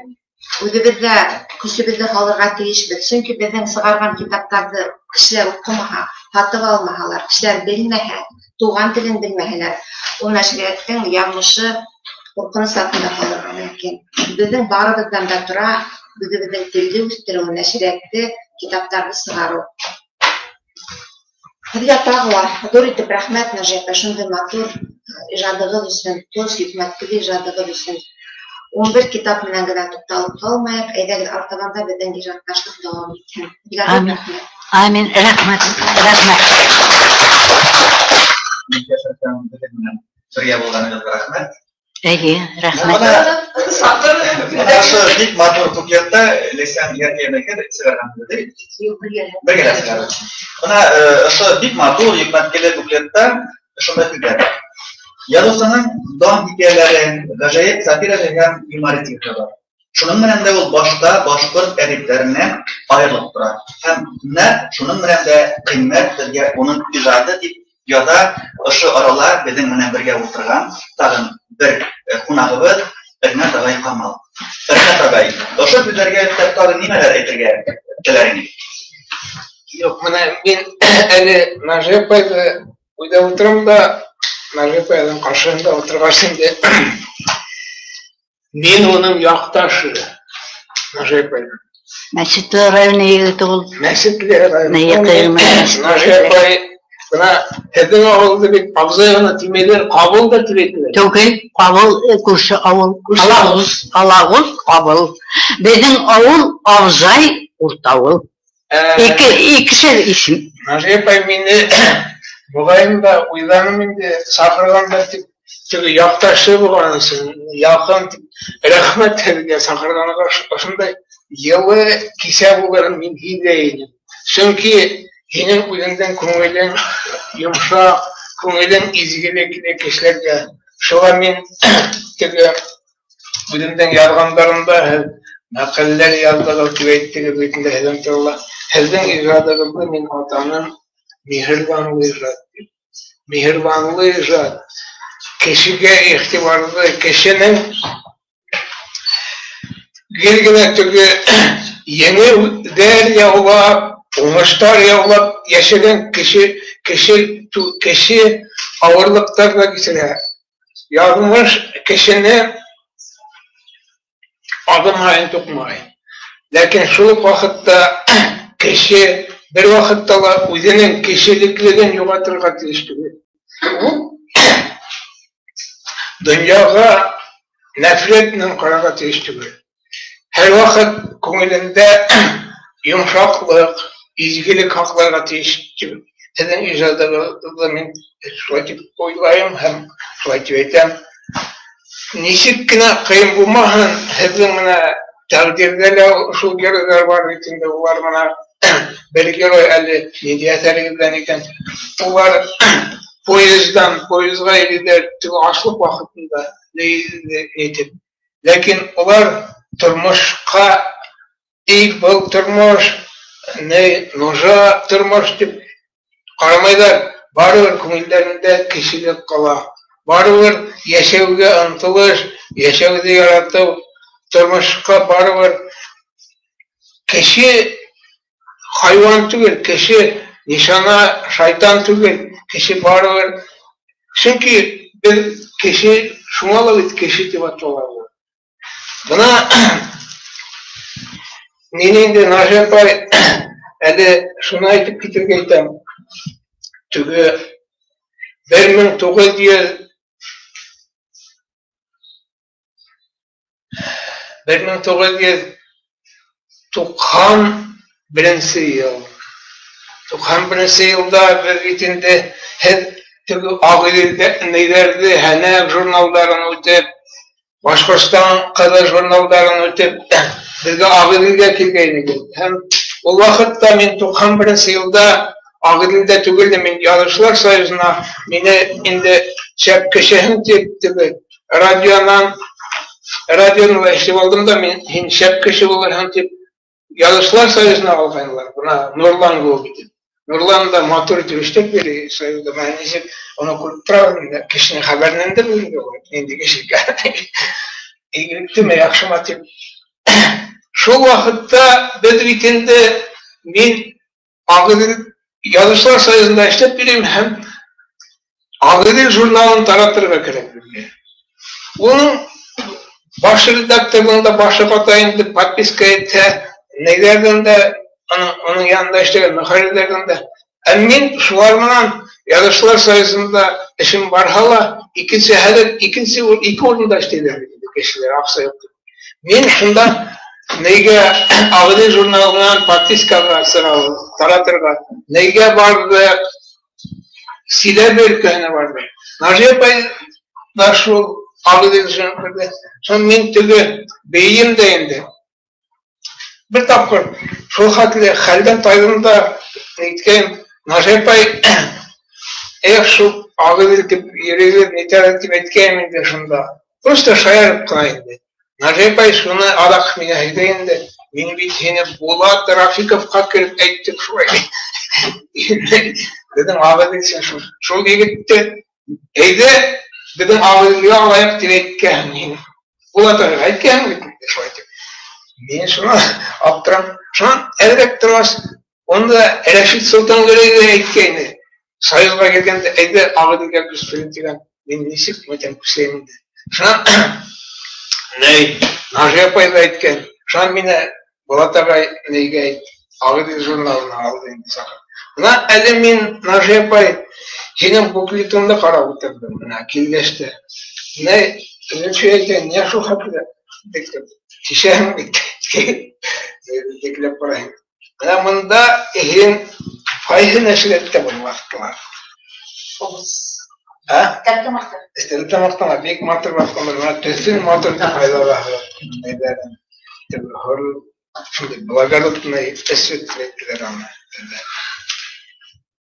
Speaker 3: үзебездә көчебезне халырга тиешбез. Чөнки безнең сыгарган китапларны кешеләр укымаһа, һатып алмаһалар, кешеләр белмәһә, туган телен белмәһәләр, ул нәшрияттың язмышы куркыныч астында калырга мөмкин. Безнең барыбыздан да тора үзебезнең телне үстерү, нәшриятты, китапларны сыгару. Һеҙгә тағы ла ҙур итеп рәхмәт, Нәжип, шундай матур ижадығыҙ өсөн, тос хикмәтле ижадығыҙ өсөн. 11 китап менән генә туҡталып ҡалмайыҡ, әйҙәгеҙ артабанда беҙҙең ижадташлыҡ дауам итһен.
Speaker 2: Амин. Амин. Рәхмәт. Рәхмәт.
Speaker 1: Бергә булғанығыҙға рәхмәт.
Speaker 2: Әйе, рәхмәт.
Speaker 1: Ошо бик матур куплетта Ләйсән Яркәйевнеке сыгарган булды. Бергә сыгарган. Бына ошо бик матур хикмәтле куплетта шундай сүзләр. Язучының дан хикәяләре, гаҗәеп сатиралар һәм юмористика бар. Шуның менән дә ул башта башкорт әдипләреннән аерылып тора. Һәм шуның менән дә кыйммәт безгә уның иҗаты дип ята ошо аралар безнең менән бергә утырган тагын бер кунагыбыз Рәхмәт агай Камал. Рәхмәт агай. Ошо сүзләргә тагын нимәләр әйтергә теләгән?
Speaker 7: Юк, менә мин әле Нәҗип апайды уйда утырам да, Нәҗип апайның каршында утыргач инде мин уның якташы. Нәҗип апай.
Speaker 2: Мәчетле районы егете ул.
Speaker 7: Мәчетле районы.
Speaker 2: Нәҗип
Speaker 7: апай бына һеҙҙең ауылды бит абзайына тимәйләр, ҡабул да тибәйтеләр.
Speaker 2: Түгел, ҡабул күрше ауыл. Алағуз ҡабул. Беҙҙең ауыл Абзай Уртауыл. Икешер исем.
Speaker 7: Нәжип апай мине буғайын да уйҙаным инде саҡырғандар тип, теге яҡташы булған өсөн, яҡын тип, рәхмәт һеҙгә саҡырғанға ошондай йылы кисә булғанын мин һиҙә инем. Сөнки һинең үҙеңдең күңелең йомшаҡ, күңелең изгелекле кешеләргә. Шуға мин теге үҙемдең яҙғандарымда мәҡәләләр яҙҙығыҙ тип әйттегеҙ бит инде һеҙҙең ижадығыҙҙы мин атаным миһербанлы ижад. Миһербанлы ижад. Кешегә иғтибарлы, кешенең гел генә теге еңеүҙәр яулап, уңыштар яулап йәшәгән кеше ауырлыҡтар да кисерә. Яҙмыш кешене аҙымайын туҡмай. Ләкин шул уҡ ваҡытта кеше бер ваҡытта ла үҙенең кешелеклеген юғалтырға тейеш түгел. Донъяға нәфрәт менән ҡарарға тейеш түгел. Һәр ваҡыт күңелендә йомшаҡлыҡ, изгелек һаҡларға тейеш түгел. Һеҙҙең ижадығыҙҙы мин шулай тип уйлайым һәм шулай тип әйтәм. Нисек кенә ҡыйын булмаһын, һеҙҙең менә тәҡдирҙә лә шул геройҙар бар бит инде, улар менә бер герой әле ниндәй әҫәрегеҙҙән икән, улар поездға елдәр теге ашлыҡ ваҡытында итеп. Ләкин улар turmuşqa iyi bol turmuş, ne нужа turmuş dip qaramaylar. Barıbir көңілдерінде kişilik qala. Barıbir yaşauga ынтылыш, yaşauды yaratып, turmuşqa barıbir kişi hayvan түгел, kişi nişana şeytan түгел, kişi barıbir. Çünkü bir kişi şunalı bit kişi деп аталады. Buna neninde Najapay әлі şunu aytıp bitirgeydim. Tüge 1991 yıl. 91 yılda bir bitinde hep tüge Ağil'de neylerdi, Hanek jurnallarını ötüp, Başkostan kadar jurnallarını ötüp, birge Ağil'de kelgeyni geldi. Hem o vakitte men 91 yılda Ağil'de tügülde men Yazıçlar Soyuzu'na meni indi şep köşehim tepti. Radyonun ve işte oldum da men şep köşe olur hem tep Yazıçlar Soyuzu'na algaydılar. Buna Nurlan Goğu'ydu. Nurlan da motor türüştek biri Soyuz'da. Ben neyse onu kurup pravdım. Kişinin haberinin de bölümde olur. Indi kişilik. İlgilittim yakşım atayım. Şu vakitte bedritinde men Ağil Yazıçlar Soyuzu'nda işlep bireyim hem Ağil jurnalını taratırga kerek birge. Onun baş redaktörlüğünde başı patayındı, patpiska etti, neylerden de onun yanında işte müharrirlerden de. Men şularından Yazıçlar Soyuzu'nda işim var hala, iki orunda işleyler kişiler, aksa yoktu. Men şundan neyge Ağil jurnalından patpiskaga sıralı taratırga, neyge vardı, siler bölüküne vardı. Najapay da şu Ağil jurnalında, son men tüge beyim deyindi. Bir tapkır, şu hatli halden taydığında neytken Najapay şu Ağil tip yerilir niteratip etkeyemin de şunda. Просто şayarıp kınayındı. Najapay şunu adak mine hedeyindi. Meni bit yine Bulat Rafikov'a kirip ettik şurayı. Dedim Ağil sen şul gitti. Eyde dedim Ağil'e alayıp direkken yine. Bulat'a etken gittim şurayı. Men şuna aptıram. Şuna elbet durmaz. Onda Reşit Sultan Göre'ye etkeni. Sayılga gelgende eyde Ağil'e küsülün diren. Men nisip metem küseyimdi. Şuna ney? Najapay'da etken. Şuna mine Bulat'a neyge Ağil jurnalını aldı indi sakın. Buna eli men Najapay yine bukletinde kara bitirdim. Buna kilgeçti. Ne? Şu etken ne şu haklı? Dektim. Tişehim bitti. Deklep parayım. Buna bunda ehin fayı neşrette bu vaktılar. Ha?
Speaker 4: Tertemaktır.
Speaker 7: İşte tertemaktır. Büyük matır vaktılar. Buna tüsün matır fayda var. Şimdi благородный esvetlettiler ama.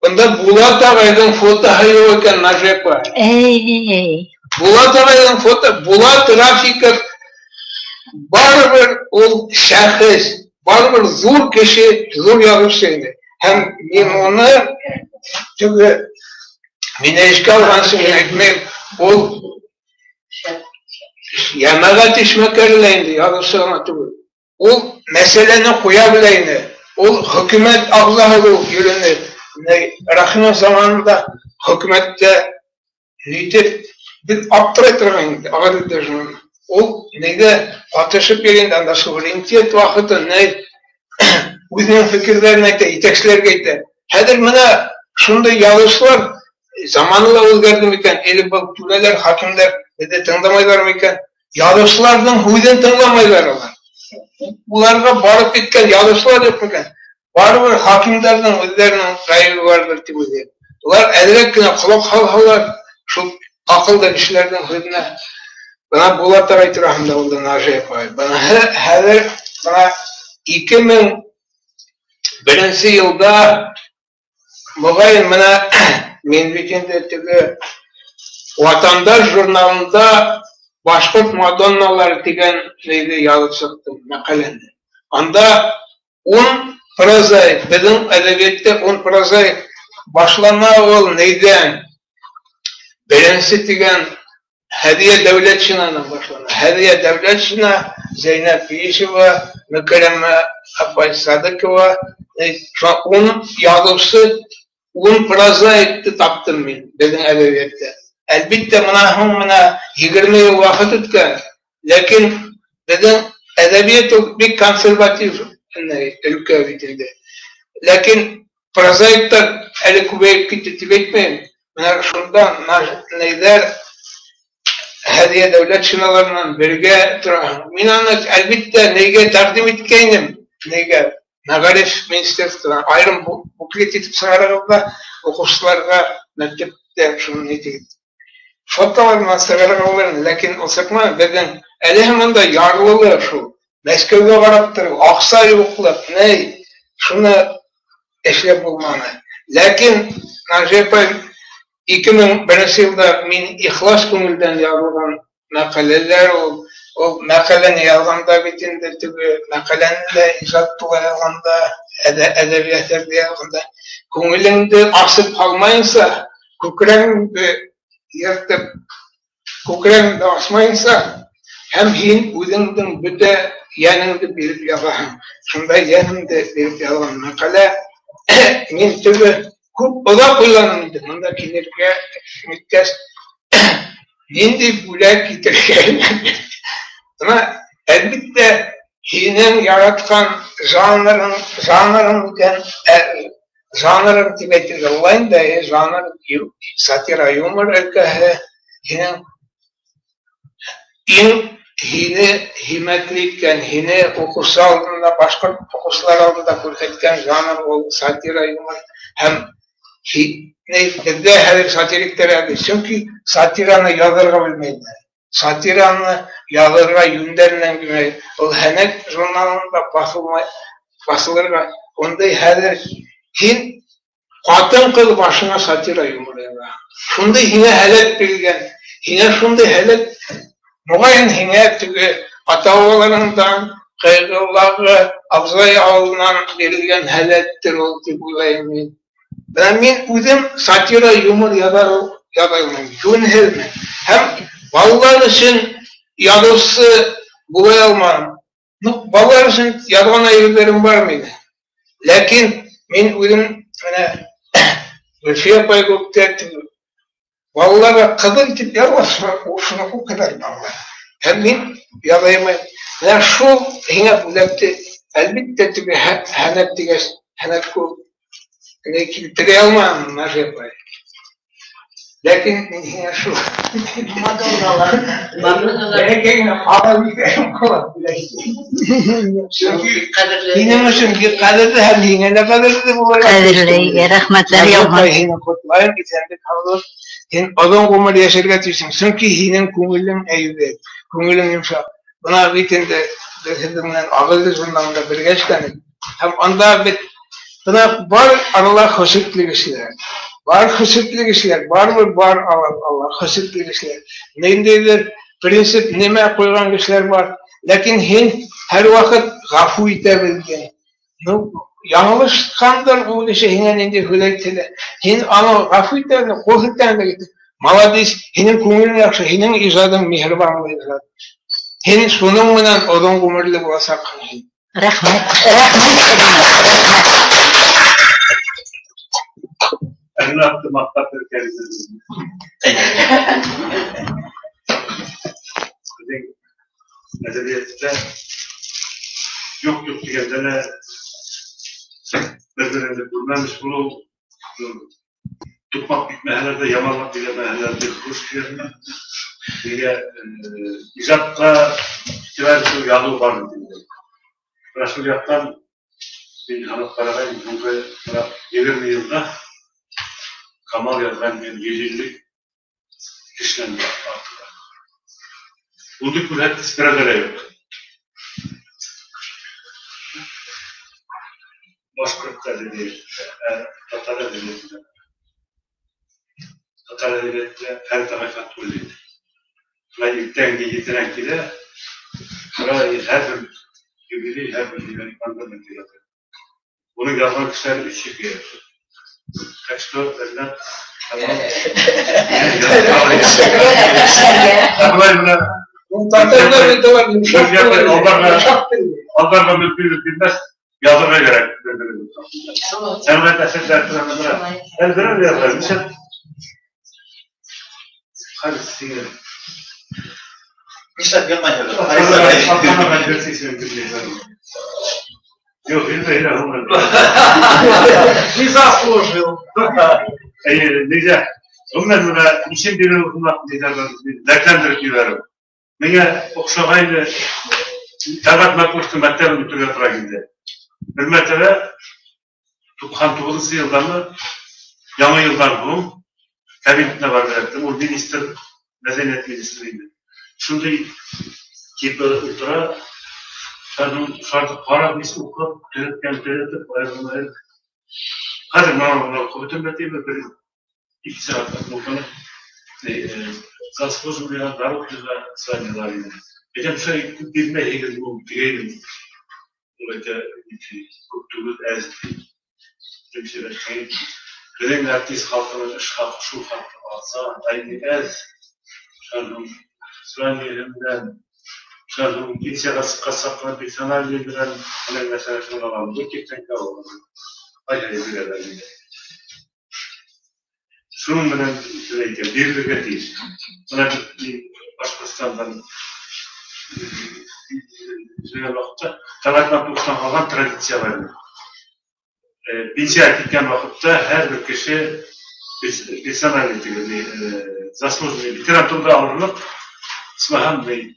Speaker 7: Bunda Bulat Ağay'ın foto hayırken Najapay. Bulat Ağay'ın foto, Bulat Rafikov baribir o şahıs, baribir zor kişi, zor yazıcıydı. Hem men onu çünkü mene işgal algansın etmem, ol yamağa teşmekerleyindi yazıcıyla tügü. Ol meseleni koyabileyini, ol hükümet ağzahı yürünü. Rahman zamanında hükümette lider bir aptıraytırgaydı Ağil'de jurnal. O neyde atışıp yerinde anda suverenitet vakıtı ne özünün fikirlerini aytı, yetekçilerge aytı. Hadir mına şunda yazışlar zamanla özgerdi miken, eli bak tüleler, hakimler de tındamaylar miken, yazışlardan huyden tındamaylar onlar. Bularga barıp bitken yazışlar yok miken. Baribir hakimlerden özlerinin rayı vardır tibudi. Ular elbette kulak halhalar şu akılda kişilerden hüdüne. Bana Bulat'a aytı rahimde oldu Najapay. Bana 2001 yılda muğayın bana men bütünde tüge Vatandaş jurnalında Başkurt Madonnalar diyen neydi yazıp çıktım makalende. Anda un prozay, bizim edebiyette un prozay başlama ol neyden? Birinci diyen Hediye Devletçina'nın başlanır. Hediye Devletçina, Zeynep Yişeva, Mükerreme Abbas Sadıkova, onun yazısı un prozaydı taptım ben bizim edebiyette. Elbette buna 20 yıl vakit etken, lakin bizim edebiyat bir konservatif ülke bitinde. Lakin prozaikler eli kuvvet kitip etmeyin. Bunlar şundan neyler Hediye devlet şınalarından birge durağım. Minanlık elbette neyge takdim etkeynim. Neyge Nagarif Ministerstvan ayrım buklet etip sağlarında okuslarga mektepte şunu neydi. Fotolarından sağlargalarını lakin o sıkma beden eli hemen de yarlılı şu. Meskev'e karaptır, Aksaray'ı okulap ney şunu eşle bulmanı. Lakin Najepay 2001 yılda min ihlas köngülden yazılgan makaleler o makaleni yazganda bitinde tübü makaleni icat yazganda edebiyatlarda yazganda köngülünde asıp kalmayınsa kukrengde yırtıp kukrengde asmayınsa hem hin uzundun büte yanında bir yazan şunda yanında bir yazan makale min tübü Oda kullanıldı. Bunda kinirge mütkas dindi bulak getirken. Ama elbette hinen yaratkan zanların tibetli olayın da zanların satira yumur erkehe hinen hine himmetlikken hine okusaldığında başka okuslar aldığında kurhetken zanlar ol satira yumur hem bizde her satirikler çünkü satiranı yazırga bilmeydiler. Satiranı yazırga yünderinden bilmeydiler. O henek jurnalında basılırga onda her hin katın kıl başına satira yumurayla. Şunda yine helek bilgen, yine şunda helek muayyen yine tüge atavalarından kaygıları avzaya alınan verilgen helektir oldu bulayım. Ben uzun satira yumur yazarım. Gün helme. Hem ballar için yazısı bulayalmam. Ballar için yazgana yerlerim var mıydı? Lakin ben uzun bir şey yapayım ki ballara kadın tip yazmasın. Şunu o kadar ballar. Hem ben yazayım. Yani şu yine bulaktı. Elbette tipi henet diges. Henet ku ne kilitleri almam nasıl yapayım? Lakin yine şu Madonnalar gereken ağabeylerim kolay. Çünkü yine için bir kaderdi hem yine ne kaderdi bu var.
Speaker 2: Kaderli, rahmetler yapmak.
Speaker 7: Yine kutlayın ki sen de kalır. Sen adam kumar yaşarga tüysün. Çünkü yine kumulun eyüde, kumulun yumuşak. Buna bitinde dediğimden ağırlı zurnamda bir geçten. Hem onda bir buna var Allah hoşutlu kişiler. Var hoşutlu kişiler. Var mı? Var Allah hoşutlu kişiler. Neyindedir? Prensip neme koygan kişiler var. Lakin hin her vakit gafu itebilgen. Yanlış kandır bu işe hinen indi hülektele. Hin ama gafu itebilgen. Korkutten de gitti. Maladis hinin kumulun yakşı. Hinin icadın mihribanlığı icad. Hin sunum bilen odun kumurlu bulasak.
Speaker 2: Rahmet.
Speaker 5: Eline attı mahtap ülkemizde. Edebiyette yok diyenlere bezlerinde durmamış bunu tutmak bitmeyenlerde yamanmak bilemeyenlerde kuş yerine diye icatla fikirler yalı var mı diye. Rasuliyattan bir hanım parayla burada 20 yılda Kamal yazan bir gecelik işlemde yaptılar. Bu dükkanlar ispirelere yok. Bozkurt Edebiyatı, Tatar Edebiyatı, Tatar Edebiyatı her tarafa tulluydu. Layıktan giyitiren kile, burayı her bir gibi, her bir gibi anlamında. Bunu yapan kişiler 3 yıl yapıyor. Kaç dört verilen tamam.
Speaker 7: Muhtarlar bir de var.
Speaker 5: Allah'la bilmez. Yazıma gerek. Sen de tesir dertlerine eldiren yazarım. Sen hadi sinir.
Speaker 1: İşte görmeyeceğim.
Speaker 5: Aklına ben görseyim bilmiyorum. Yok, bilmiyorum onları.
Speaker 9: Mizah boşluyor.
Speaker 5: Neyse, ondan buna işin birini okumak dertlendirip giderim. Mene okşamayla tagatmak uçtum, battarım bütüne tura gidi. Bir mertebe 99 yıldan mı, yanı yıldan bu, kabinetine var bıraktım. O minister, medeniyet ministriydi. Şimdi ki böyle ultra, şartı para bir okup, dönüp, ayrılmayı. Hadi bana bütün metniyle bir 2 saat okunup, zaspozum bilen darık yüzler saniyelerinde. Geçen şey bilme ilgili bu diyelim. Burada kurtulur ez bir şey. Benim artist halkının şu halkı alsa aynı ez şarjım saniyelerden şarjım geçe kasapına bir sanal bilen önemli meselesini alalım. Bu kimden kalır? Hayır bilelim. Şunun bilen birlikte değil. Buna bir Başkasından vakitte talatmak uçtan kalan tradisiya var. Birinci erkekten vakitte her bir kişi bir sanayeti, zasluz literatürde alınıp İsmahan Bey,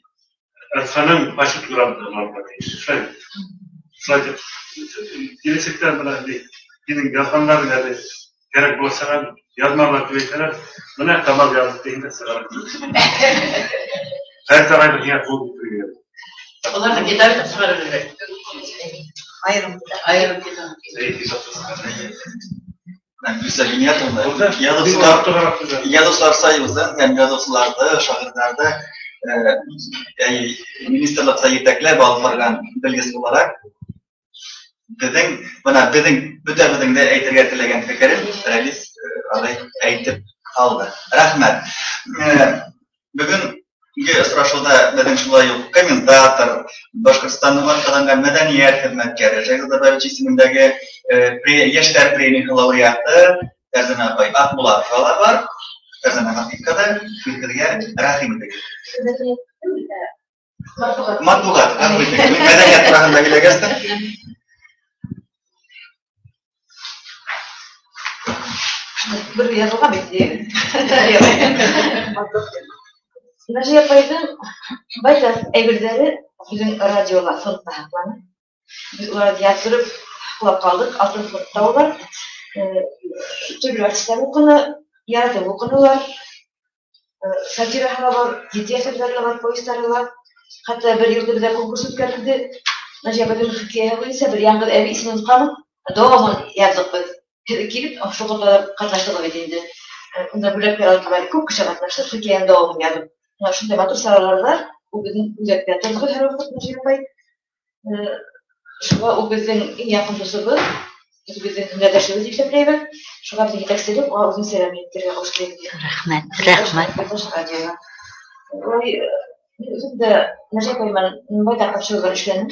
Speaker 5: Erfan'ın başı duranlarla değişir. Sadece gelecekten bana gidin yazanlar geldi. Gerek bulsalar, yazmalar güveyseler, buna kamal yazdık değil de sıra. Her tarafta yine kol bitiriyor.
Speaker 8: Onlar da gider mi sıra öyle?
Speaker 3: Ayrım.
Speaker 8: Ayrım gider.
Speaker 1: Ben güzel bir niyetim var.
Speaker 5: Orada
Speaker 1: Yazılar sayımızdan, hem yazılarda, şahırlarda ministerlik sayıdakiler bağlı belgesi olarak bizim bütün de eğitirge tilegen fikrim, reis eğitip kaldı. Rahmet. Bugün Israşo'da dedim şulay yok. Komentator, Başkırstan'ın varkadan medeniyet hizmetkeri, Şehzadeviç ismindeki Yeşter Premi'nin laureatı Erzan Akbay Akbulat falan var. Erzan Akbay'da fikirge rahim edildi. Matbukat, Akbay'da. Medeniyet rahimde gilegezdi.
Speaker 3: Bir yazıla bekleyelim. Naciye Apay'ın bazen evirleri bizim radyolar sınıfta haklanı. Biz orada yatırıp kulak kaldık. Altın sınıfta olar. Türlü artistler okunu, yaratım okunu var. Satira var, ciddi eserler var, polisler var. Hatta bir yılda bize konkurs ötkürdü. Naciye Apay'ın Türkiye'ye ise bir yangın evi ismini kanıp doğumun yazdık biz. Gelip şu kadar katlaştığı edildi. Bunda bülekler alıp böyle çok kışa katlaştı. Türkiye'nin doğumun yazdım. Şunday matur sararlar, o bizim uzaklıklarımızda her vakit Naciye Apay. Şuға o bizden en yakın dostu bu bizden hünderdaşımız deyip bileyim. Şuға bizi yetek edip, o uzun selamiyetlerine hoş geldin.
Speaker 2: Rahmet.
Speaker 3: Özüm de Naciye Apay'ın bayda kapşırlar işlenim.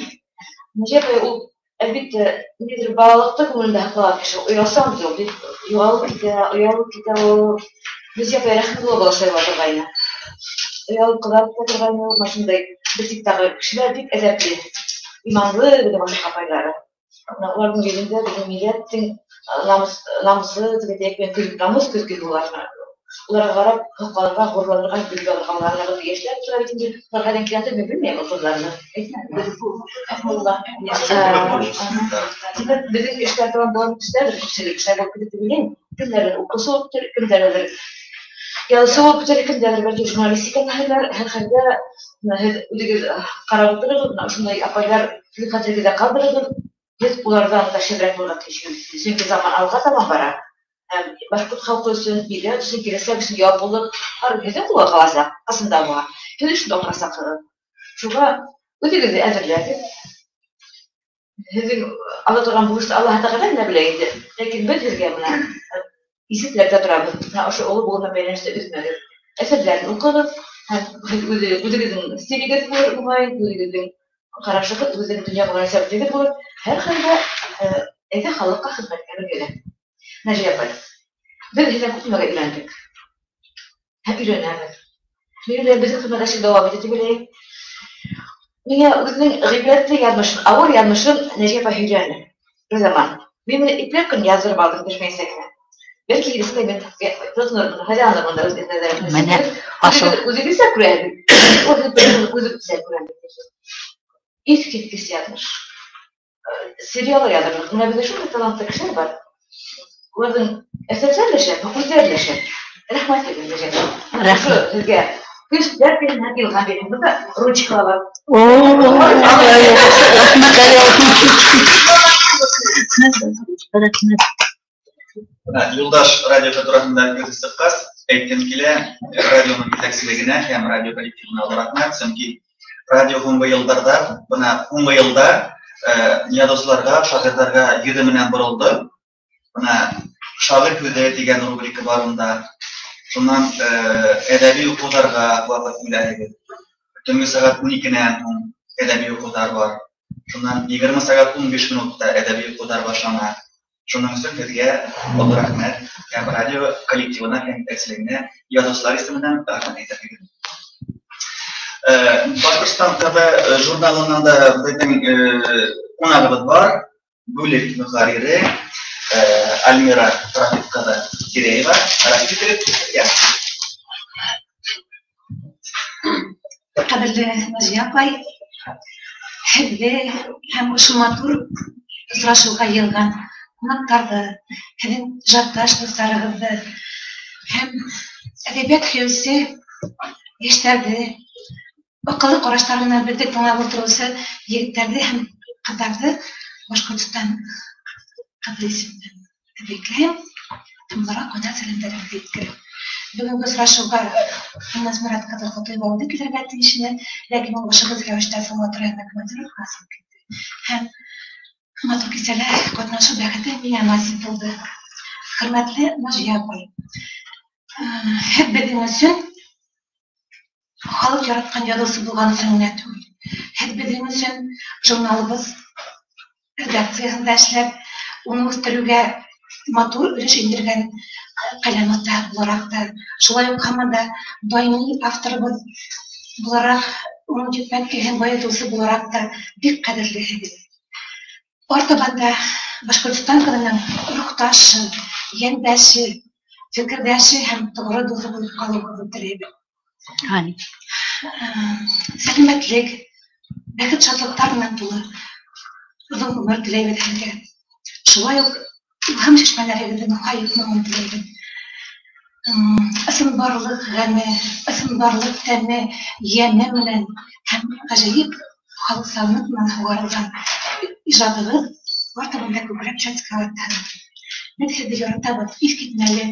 Speaker 3: Naciye Apay o elbette nedir bağlılıkta konuda haklı kişi. Uyalsam da oldu. Uyalıp gide o Naciye Apay'a rahmetli olasılar vardır gayna. Uyalıp kılarıp katırgan maşınday bir tiktağı kişiler pek edepli. İmanlı bir başka kapayları. Onların gözünde bizim milletin namusu, tek bir namus gözüküyorlar. Onlara karab hakalarga, horlarga, gülüyorlar. Gençler sonra bitince farkadan kirası bilmiyor mu kızlarını? Şimdi bizim işler falan doğru kişiler, kişiler bu kredisi bileyim. Kimlerin okusu oluptur, kimlerin yazısı oluptur, kimlerin belki jurnalistik her karanlıkları, şunday apaylar bir kategoride kaldırılır. Biz bunlardan da şebret olarak geçiyoruz. Çünkü zaman alga zaman bara.
Speaker 4: Башкорт халкы өчен милләт өчен киләсәк өчен ял булып, һәргәдә була каласак, касында була. Һәм шунда укырсак. Шуңа үзегезне әзерләгез. Һезнең ала торган бурычты Аллаһ Тәгалә генә белә инде. Ләкин без һезгә менә исетләрдә торабыз. Менә ошо олы булган бәйләнештә үзмәгез. Әсәрләрне укыгыз. Һәм үзегезнең стилегез булыр, үзегезнең карашыгыз, үзегезнең дөнья мөнәсәбәтегез булыр. Һәр хәлдә әйтә халыкка хезмәткә кирәк. Нәҗиә апай, без һездән күпмәгә өйрәндек. Һәм өйрәнәбез. Мин безнең хезмәттәшлек дәвам итә дип уйлыйм. Миңа үзенең гыйбрәтле язмышын, авыр язмышын Нәҗиә апай һөйләде. Бер заман. Мин ипләп көн язып алдым дәшмәйсәкме. Бәлки ирескә мен тотынырмын, хәзерләрмен дә үз нәзәрәтемне.
Speaker 2: Менә асыл
Speaker 4: Үзегезгә күрәбез. Үзегезгә күрәбез. Искиткеч язмыш. Сериал язып, менә бездә шундый талантлы кешеләр бар. Уларның әсәрләре дә шәп, күзләре дә шәп. Рәхмәт сезгә. Рәхмәт сезгә. Күзләр белән һәм биргәндә ручкалар.
Speaker 1: Юлдаш радио турында күз сыккас, әйткән килә, радионың җитәкчелегенә һәм радио коллективына рәхмәт, чөнки радио һуңгы елларда, бuna һуңгы елда язучыларга, шагыйрьләргә йөзе менән борылды. Buna şair küzleri degen rubrika barında. Şundan edebi okudarga vaqt mülahiz. Tüngi saat 12'den edebi okudar var. Şundan 20 saat 15 minutda edebi okudar başlana. Şundan üstün bizge ol rahmet. Hem radyo kollektivine hem eksiline yazıçılar isminden rahmet ederim. Bashqirdiston TV jurnalından da bizning qonağımız var. Bulik muharriri Almira Trafikada Kireyeva.
Speaker 10: Qadrli Najiya apay, hizde hem uşu matur uchrashuvga yig'ilgan qonaqlarni, sizning ijoddosh do'stlaringizni hem adabiyot hiyasi yoshlarni aqlli qarashlarini birlik tinglab o'tiruvchi yigitlarni ham qizlarni Boshqirdiston qadriysinden tabriklayım. Tımlara konar selamlarımı yetkirib. Bugungi uchrashuvga Yilmaz Murat Qadırxo'toy bo'ldi kelib ishini, lekin u o'sha ravishda Samotrayni ko'tarib hosil ketdi. Ham matur kesalar qatnashuv bag'ida menga nasib bo'ldi. Hurmatli Najiya apay, hep bizim için xalq yaratgan yadысы bo'lgan uchun tugul. Hep bizim için jurnalimiz redaksiyasida ishlab, uni o'stiruvga motor ulush indirgan qalamotlar bo'larak da, shulay uq hamda doimiy avtorimiz bo'larak, uni yetmakka ham boyatuvchi bo'larak da bek qadrli edi. Ortabanda Boshqirdiston qilining ruhdoshi, yendashi, fikrdoshi ham to'g'ri do'sti bo'lib qolishini tilayman.
Speaker 2: Amin.
Speaker 10: Salomatlik, baxt shodliklar bilan to'la uzun umr tilayman sizga. Shulay uq ham shishmanlaringizni nihoyatni tilayman. Ism borliq g'ami, ism borliq ta'mi, yemi bilan ham ajoyib xalq salomat bilan sug'orilgan ijodingiz o'rtamda ko'krak chaskavatdan. Men sizni yoritamiz, eskitmali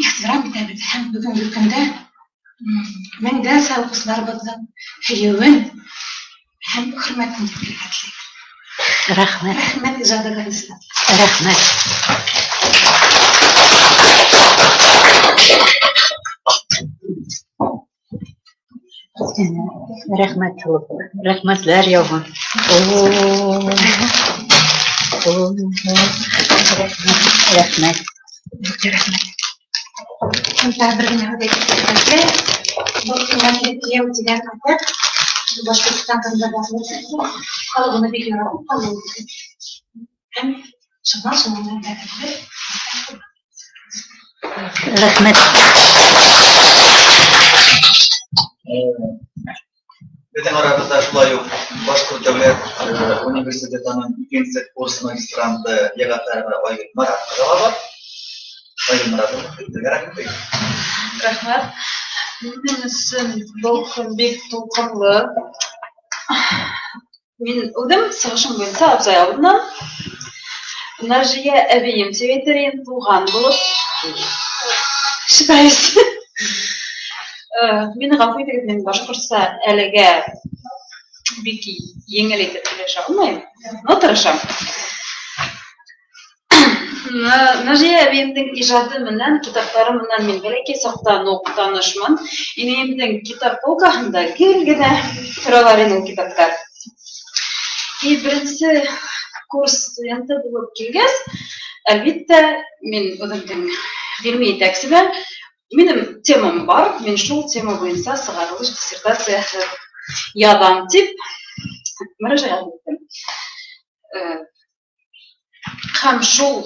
Speaker 10: ehtirom etamiz. Ham bugungi kunda menda savquslarimizni hayovin ham hurmatini bildirdik.
Speaker 2: Rahmat.
Speaker 10: Rahmat ijodingizga.
Speaker 2: Rahmat. Rahmat qilib, rahmatlar yog'in. Rahmat. Rahmat.
Speaker 10: Sizlar birgina o'zingizga bu qimmatli kiyim degan atab Boshqirdiston qizlarimiz qalbini bekor qildi. Ham shundan
Speaker 2: Rahmat.
Speaker 1: Bizning oramizda shulay Boshqirt davlat universitetining ikkinchi kurs magistranti Yig'atlar Oygul Muratova bor. Oygul Muratova,
Speaker 3: Rahmat. Benim için bek to'lqinli. Men o'zim sig'ishim bo'lsa, Abzay oldimdan
Speaker 11: Najia әбейем сөйтерен туған болып. Шыдайыз. Мені ғафу етіңіз, мен башқұртса әліге бик еңел етіп сөйлеше алмаймын, но тырышам. Najia әбейемдің ижады менен, китаптары менен мен бәләкәй сақтан оқып танышмын. Инемнең китап полкаһында гел генә торалар инде китаптар. И беренче курс студенты булып килгәс, әлбәттә, мин үземнең гыйльми тәкъсимә, минем темам бар, мин шул тема буенча сыгарылыш диссертациясы язам дип мөрәҗәгать иттем. Һәм шул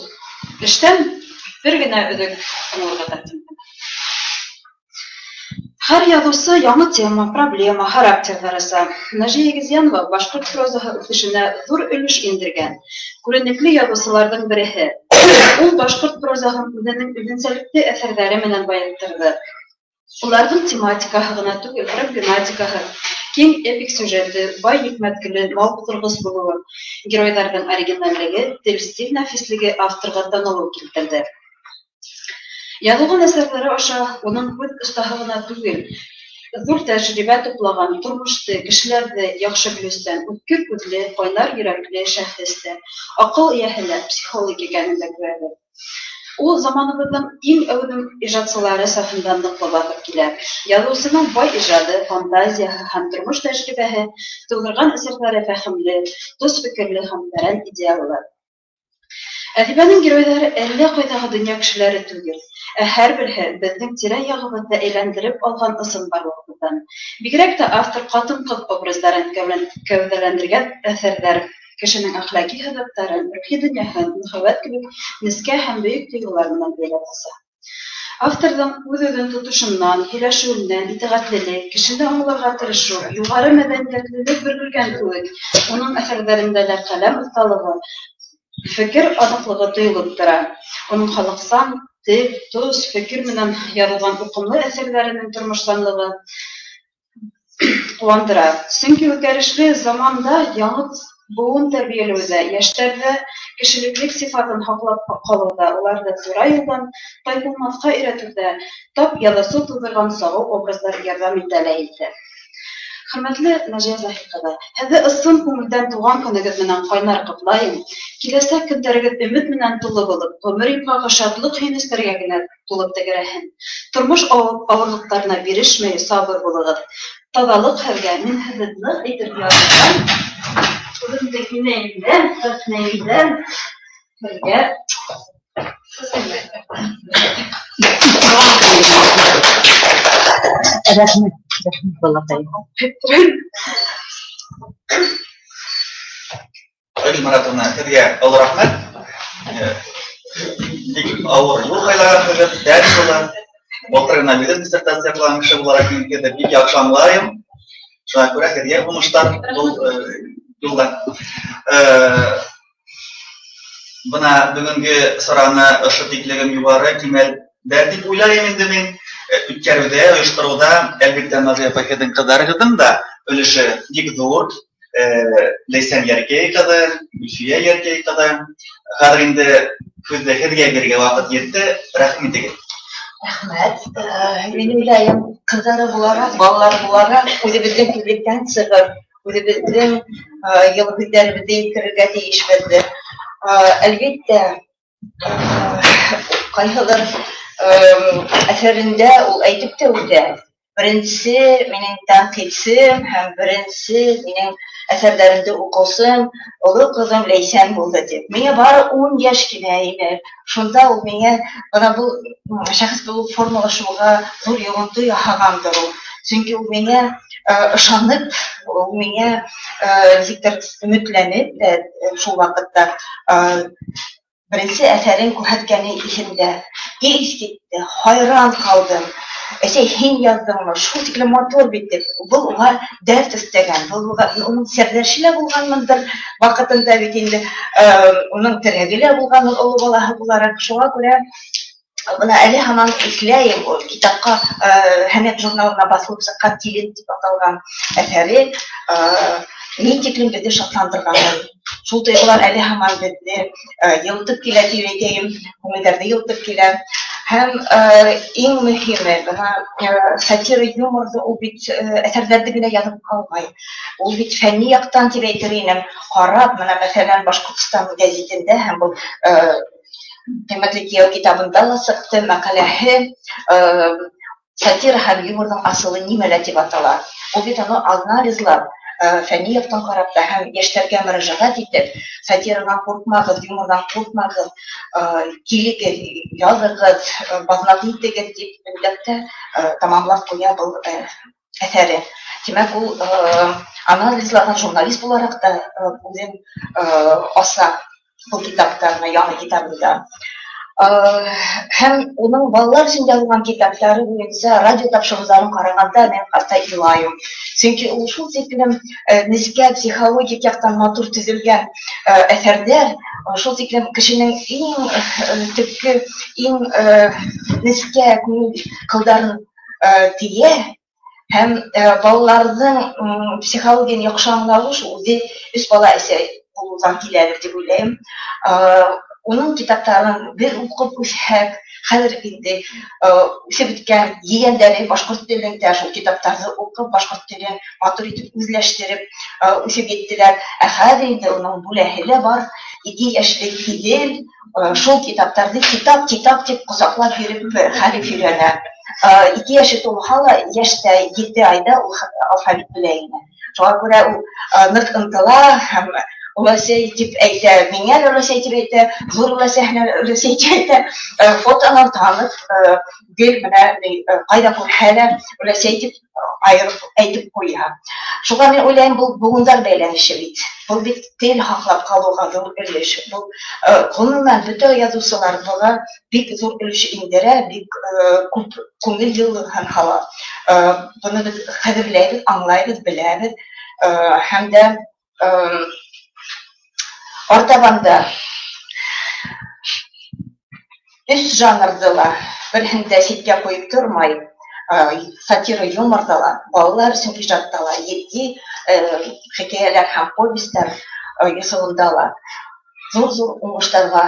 Speaker 11: эштән бер генә үдек булырга тәкъдим итәм. Һәр язучы яңа тема, проблема, характерлар яса. Najia Егезьянова башкорт прозаһы үсешенә зур өлеш индергән. Күренекле язучыларның береһе. Ул башкорт прозаһын үзенең үзенчәлекле әсәрләре менән баяндырды. Уларның тематикаһы гына түгел, проблематикаһы, киң эпик сюжеты, бай хикмәткеле, мал тутыргыс булуы, геройларның оригиналлыгы, тел стиль нәфислеге авторга танылу китерде. Язылган әсәрләре аша уның үз остаһы гына түгел, зур тәҗрибә туплаган, тормышты, кешеләрне яхшы белүчән, үткер күзле, кайнар йөрәкле шәхестә, акыл ияһеле, психолог икәнен дә күрәбез. Ул заманыбызның иң әүдем иҗатчылары сафыннан ныклы батып килә. Язучының бай иҗаты, фантазияһы һәм тормыш тәҗрибәһе тудырган әсәрләре фәһемле, тус фикерле һәм тәрән идеялы. Әдибәнең геройлары әллә кайдагы дөнья кешеләре түгел, һәр берсе безнең тирә-ягыбызда әйләндереп алган ысым барлыктан. Бигрәк тә автор катын-кыз образларын гәүдәләндергән әсәрләр кешенең әхлаки хәлләрен, рухи дөньяһын, мөхәббәт кебек нескә һәм бөек тойгылар белән бәйләтә. Авторның үз-үзен тотышыннан, һөйләшүеннән, итәгатьлелек, кешене аңларга тырышу, югары мәдәниятлелек бирелгән кебек, уның әсәрләрендә дә каләм осталыгы, фикер аныклыгы тоелып тора. Уның халыксан, тел, тус, фикер менән язылган укымлы әсәрләренең тормышланлыгы куандыра. Чөнки үткәрешле заманда яңа буын тәрбияләүдә, яшьләрдә кешелеклек сыйфатын һаклап калуда, уларны тура юлдан тайпылмаска өйрәтүдә тап язысу тудырган сагу образлар ярдәм итә. Хөрмәтле Najia Заһикова, һеҙҙе ысын күңелдән туған көнөгөҙ менән ҡайнар ҡотлайым. Киләсәк көндәрегеҙ өмөт менән тулы булып, ғүмер юллағы шатлыҡ һөйөнөстәргә генә тулып тәгәрәһен. Тормош ауырлыҡтарына бирешмәй, сабыр булығыҙ. Таҙалыҡ һеҙгә, мин һеҙҙе ныҡ итеп яратам. Үҙемдең инәйемдән, һеҙгә
Speaker 2: Рәхмәт, балаҡайым.
Speaker 1: Өль Маратовна, һеҙгә оло рәхмәт. Бик ауыр юл һайлағанһығыҙ, дәрес була. Былтыр гына беҙҙең диссертация ҡылған кеше булараҡ мин һеҙҙе бик яҡшы аңлайым. Шуға күрә һеҙгә уңыштар был юлда. Бына бөгөнгө сараны ошо тиклегем юғары кимәлдә дип уйлайым инде мин. Үткәрүдә, ойоштороуда, әлбиттә Najia апайҙың ҡыҙҙарығыҙҙың да өлөшө бик ҙур. Ләйсән Яркәй ҡыҙы, Гөлфиә Яркәй ҡыҙы. Хәҙер инде һүҙҙе һеҙгә бирергә ваҡыт етте. Рәхмәт итегеҙ.
Speaker 12: Рәхмәт. Мин уйлайым, ҡыҙҙары булараҡ, балалар булараҡ, үҙебеҙҙең күҙлектән сығып, үҙебеҙҙең йылы һүҙҙәребеҙҙе еткерергә тейешбеҙ. Әлбиттә, ҡайһылыр әҫәрендә ул әйтеп тә үтә. Беренсе минең тәнҡитсем һәм беренсе минең әҫәрҙәремде уҡыусым оло ҡыҙым Ләйсән булды тип. Миңә бары 10 йәш кенә ине. Шунда ул миңә бына был шәхес булып формалашыуға ҙур йоғонто яһағандыр ул. Сөнки ул миңә ышанып, ул миңә нисектер өмөтләнеп шул ваҡытта беренсе әҫәрен күрһәткәне иҫемдә. Иҫ китте, хайран ҡалдым. Әсәй, һин яҙҙыңмы? Шул тиклем матур бит дип. Был уға дәрт өҫтәгән. Был уның сәрҙәше лә булғанмындыр ваҡытында бит инде. Уның терәге лә булғанмын оло балаһы булараҡ. Шуға күрә бына әле һаман иҫләйем ул китапҡа һәнәк журналына баҫылып сыҡҡан «Тилет» тип аталған әҫәре ни тиклем беҙҙе шатландырғанын. Шул тойгылар әле һаман беҙҙе йылытып килә тип әйтәйем, күңелдәрҙе йылытып килә. Һәм иң мөһиме, бына сатира юморҙы ул бит әҫәрҙәрҙе генә яҙып ҡалмай. Ул бит фәнни яҡтан тип әйтер инем. Ҡарап, бына мәҫәлән Башҡортостан гәзитендә һәм был ҡиммәтле кейәү китабында ла сыҡты мәҡәләһе сатира һәм юморҙың асылы нимәлә тип атала. Ул бит аны анализлап, фәнни яҡтан ҡарап та һәм йәштәргә мөрәжәғәт итеп, сатирадан ҡурҡмағыҙ, юморҙан ҡурҡмағыҙ, килегеҙ, яҙығыҙ, баҙнат итегеҙ тип милләттә тамамлап ҡуя был әҫәре. Тимәк, ул анализлаған журналист булараҡ та үҙен аса был китаптарына, яңы китабында. Һәм уның балалар өсөн яҙылған китаптары буйынса радио тапшырыуҙарын ҡарағанда мин ҡарта илайым. Сөнки ул шул тиклем нескә психологик яҡтан матур төҙөлгән әҫәрҙәр, шул тиклем кешенең иң төпкө, иң нескә күңел ҡылдарын тейә. Һәм балаларҙың психологияны яҡшы аңлауы шул үҙе 3 бала әсә булыуҙан киләлер дип уйлайым. Уның китаптарын бер уҡып үҫһәк, хәҙер инде үҫеп бөткән ейәндәре башҡорт телендә шул китаптарҙы уҡып, башҡорт телен матур итеп үҙләштереп үҫеп еттеләр. Ә хәҙер инде уның бүләһе лә бар, 2 йәшлек Иҙел шул китаптарҙы китап тип ҡосаҡлап биреп хәреф өйрәнә. 2 йәше тулһа ла, йәштә 7 айда ул алфавит белә ине. Шуға күрә ул ныҡ ынтыла һәм өләсәй тип әйтә, миңә өләсәй тип әйтә, ҙур өләсәһенә өләсәй тип әйтә, фотонан танып, гел менә ҡайҙа күрһә лә өләсәй тип айырып әйтеп ҡуя. Шуға мин уйлайым, был быуындар бәйләнеше бит. Был бит тел һаҡлап ҡалыуға ҙур өлөш. Был ғөмүмән бөтә яҙыусылар быға бик ҙур өлөш индерә, бик күп күңел йылыһын һала. Быны беҙ хәҙерләйбеҙ, аңлайбыҙ, беләбеҙ һәм дә артабанда 3 жанрды ла берһен дә ситкә ҡуйып тормай, сатира юморҙа ла, балалар өсөн ижадта ла, етди хикәйәләр һәм повестар ясауында ла ҙур уңыштарға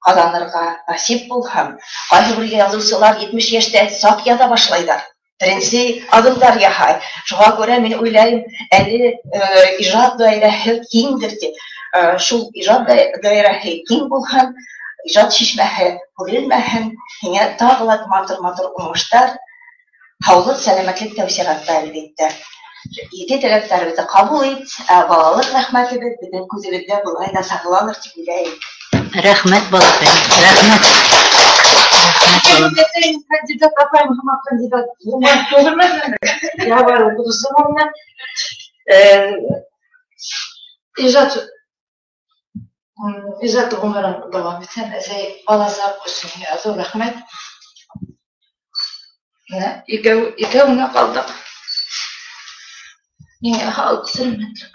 Speaker 12: ҡаҙанырға насип булһын. Ҡайһы бер яҙыусылар 70 йәштә саҡ яҙа башлайҙар. Беренсе аҙымдар яһай. Шуға күрә мин уйлайым, әле ижад даирәһе киңдер тип. Шул ижад даирәһе киң булһын, ижад шишмәһе һүрелмәһен, һиңә тағы ла матур уңыштар, һаулыҡ, сәләмәтлек тәүсиғәттә әлбиттә. Иге теләктәребеҙҙе ҡабул ит, балалыҡ рәхмәтебеҙ беҙҙең күҙебеҙҙә былай ҙа саҡланыр тип уйлайым.
Speaker 2: Рәхмәт, балаҡай, рәхмәт.
Speaker 10: Кандидат апайым һымаҡ кандидат булмай түгелме? Я бар уҡытыусы менән ижад ғүмерен дауам итһен. Әсәй баласар өсөн ҙур рәхмәт. Икәүенә ҡалдыҡ. Ниңә һаулыҡ, сәләмәтлек.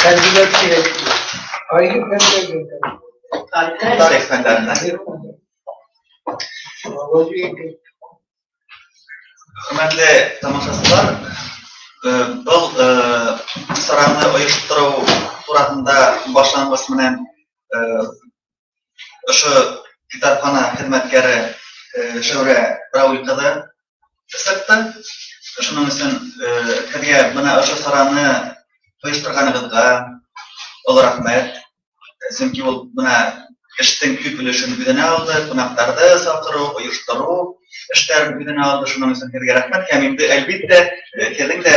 Speaker 7: Kandidат kérek. Ayrı kandidat.
Speaker 1: Tarih fənlərindən. Hörmətli tamaşaçılar, был сараны ойыштырыу тураһында башланғыс менән ошо китапхана хеҙмәткәре Шәүрә Рауил ҡыҙы сыҡты. Шуның өсөн һеҙгә бына ошо сараны ойыштырғанығыҙға оло рәхмәт. Сөнки ул бына эштең күп өлөшөн үҙенә алды, ҡунаҡтарҙы саҡырыу, ойоштороу эштәрен үҙенә алды. Шуның өсөн һеҙгә рәхмәт. Һәм инде әлбиттә һеҙҙең дә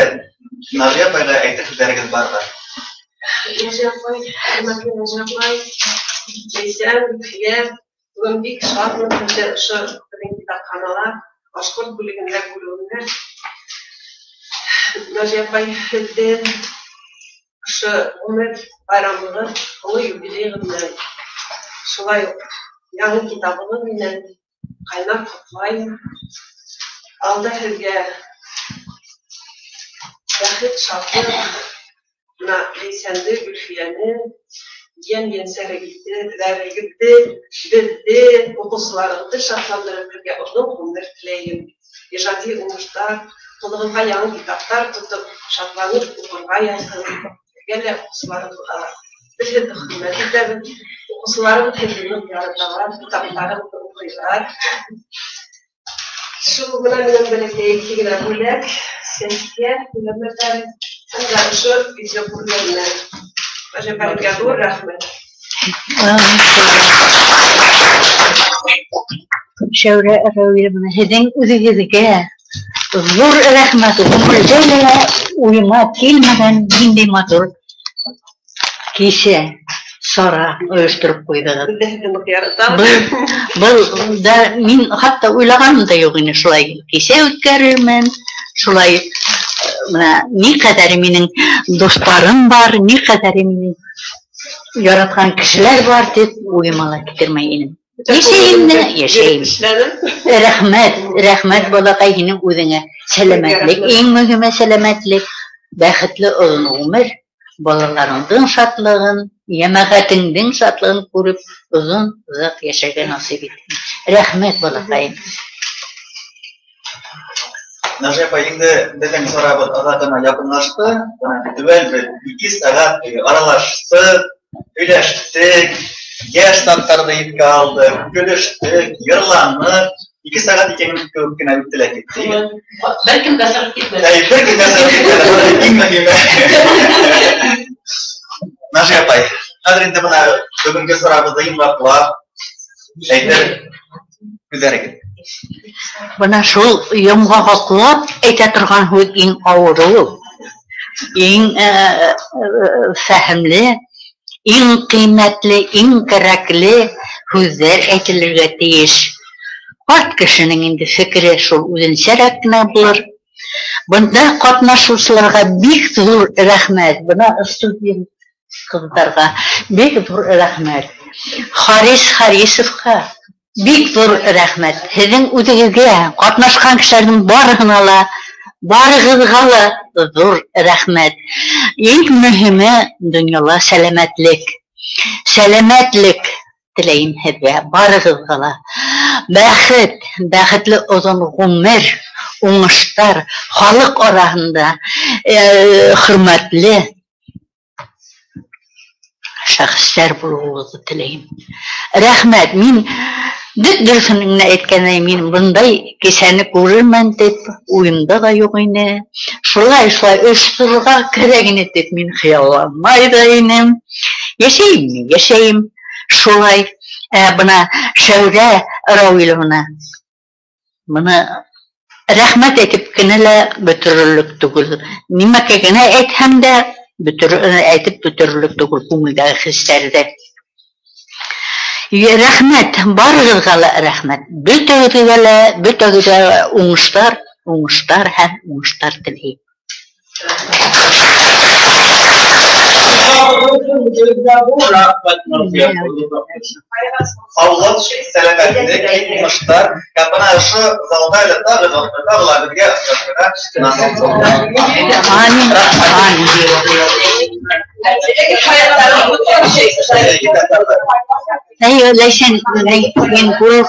Speaker 1: Нария апайға әйтер һүҙҙәрегеҙ барҙыр.
Speaker 8: Нәжә апай, хөрмәтле Нәжә апай, Ләйсән, Гөлфиә, бөгөн бик шатмын ошо беҙҙең китапханала башҡорт бүлегендә булыуына. Нәжә апай, һеҙҙе ошо ғүмер байрамығыҙ, оло юбилейығыҙ менән, шулай уҡ яңы китабығыҙ менән ҡайнап ҡотлайым. Алда һеҙгә бәхет, шатлыҡ, Ләйсәнде, Гөлфиәне, ейән-ейәнсәрегеҙҙе, беҙҙе, уҡыусыларығыҙҙы шатландырып һеҙгә оҙон ғүмер теләйем.
Speaker 13: ижади уңыштар, толығынға яңы китаптар тотып, шатланып, оқырға ясылып, геле оқушыларымызға бізге хөрмәт итәбез. Оқушыларыбыз хезмәт яраталар, китапларын укыйлар. Шул белән минем бәләкәй кигенә бүләк, сезгә хөрмәтләр, сәнгать эше видеокурсларына. Бәҗәбәргә зур рәхмәт.
Speaker 2: Шәүрә Рәвиловна, һеҙҙең үҙегеҙгә ҙур рәхмәт. Ғүмерҙә лә уйыма килмәгән ниндәй матур кисә сара ойоштороп ҡуйҙығыҙ. Был да мин хатта уйлағаным да юҡ ине, шулай кисә үткәрермен, шулай ни ҡәҙәр минең дуҫтарым бар, ни ҡәҙәр минең яратҡан кешеләр бар тип уйыма ла китермәй инем. Йәшәйем дә, йәшәйем. Рәхмәт балаҡай һинең үҙеңә. Сәләмәтлек, иң мөһиме сәләмәтлек, бәхетле оҙон ғүмер, балаларыңдың шатлығын, йәмәғәтеңдең шатлығын күреп, оҙон-оҙаҡ йәшәргә насип ит. Рәхмәт балаҡайым.
Speaker 1: Нәжип апай, инде беҙҙең сарабыҙ аҙағына яҡынлашты. Түбән бер 2 сәғәт аралашты, һөйләштек, йәш таттарҙы иҫкә алдык, көлөштөк, йырланыҡ. 2 сәғәт икәнен кеүек кенә үтте лә китте.
Speaker 8: Бәлкем дә сығып китмәне.
Speaker 1: Бер кем дә сығып китмәне. Иң мөһиме. Нәжип апай, хәҙер инде бына бөгөнгө сарабыҙҙы йомғаҡлап, әйтер һүҙҙәрегеҙ.
Speaker 2: Бына шул йомғаҡлап әйтә торған һүҙ иң ауыры, иң фәһемле, иң ҡиммәтле, иң кәрәкле һүҙҙәр әйтелергә тейеш. Ҡарт кешенең инде фекере шул үҙенсәрәк кенә булыр. Бында ҡатнашыусыларға бик ҙур рәхмәт. Бына студент ҡыҙҙарға бик ҙур рәхмәт. Харис Харисовҡа бик ҙур рәхмәт. Һеҙҙең үҙегеҙгә ҡатнашҡан кешеләрҙең барыһына ла, барығыҙға ла ҙур рәхмәт. Иң мөһиме донъяла сәләмәтлек. Сәләмәтлек теләйем һеҙгә, барығыҙға ла. Бәхет, бәхетле оҙон ғүмер, уңыштар, халыҡ араһында хөрмәтле шәхестәр булыуығыҙҙы теләйем. Рәхмәт. Мин дөрөҫөн генә әйткәндәй, мин бындай кисәне күрермен тип уйымда ла юҡ ине. Шулай ойошторорға кәрәк ине тип мин хыялламай ҙа инем. Йәшәйем. Шулай бына Шәүрә Рәүиловна, бына рәхмәт әйтеп кенә лә бөтөрөрлөк түгел. Нимәкә генә әйтһәм дә әйтеп бөтөрөрлөк түгел күңелдәге хистәрҙе. Рәхмәт, барығыҙға ла рәхмәт. Бөтәгеҙгә лә уңыштар һәм уңыштар теләйем.
Speaker 1: Саулыҡ, сәләмәтлек, уңыштар. Бына ошо залда әле тағы беҙгә насип булһын.
Speaker 2: Ләйсән, мин күрер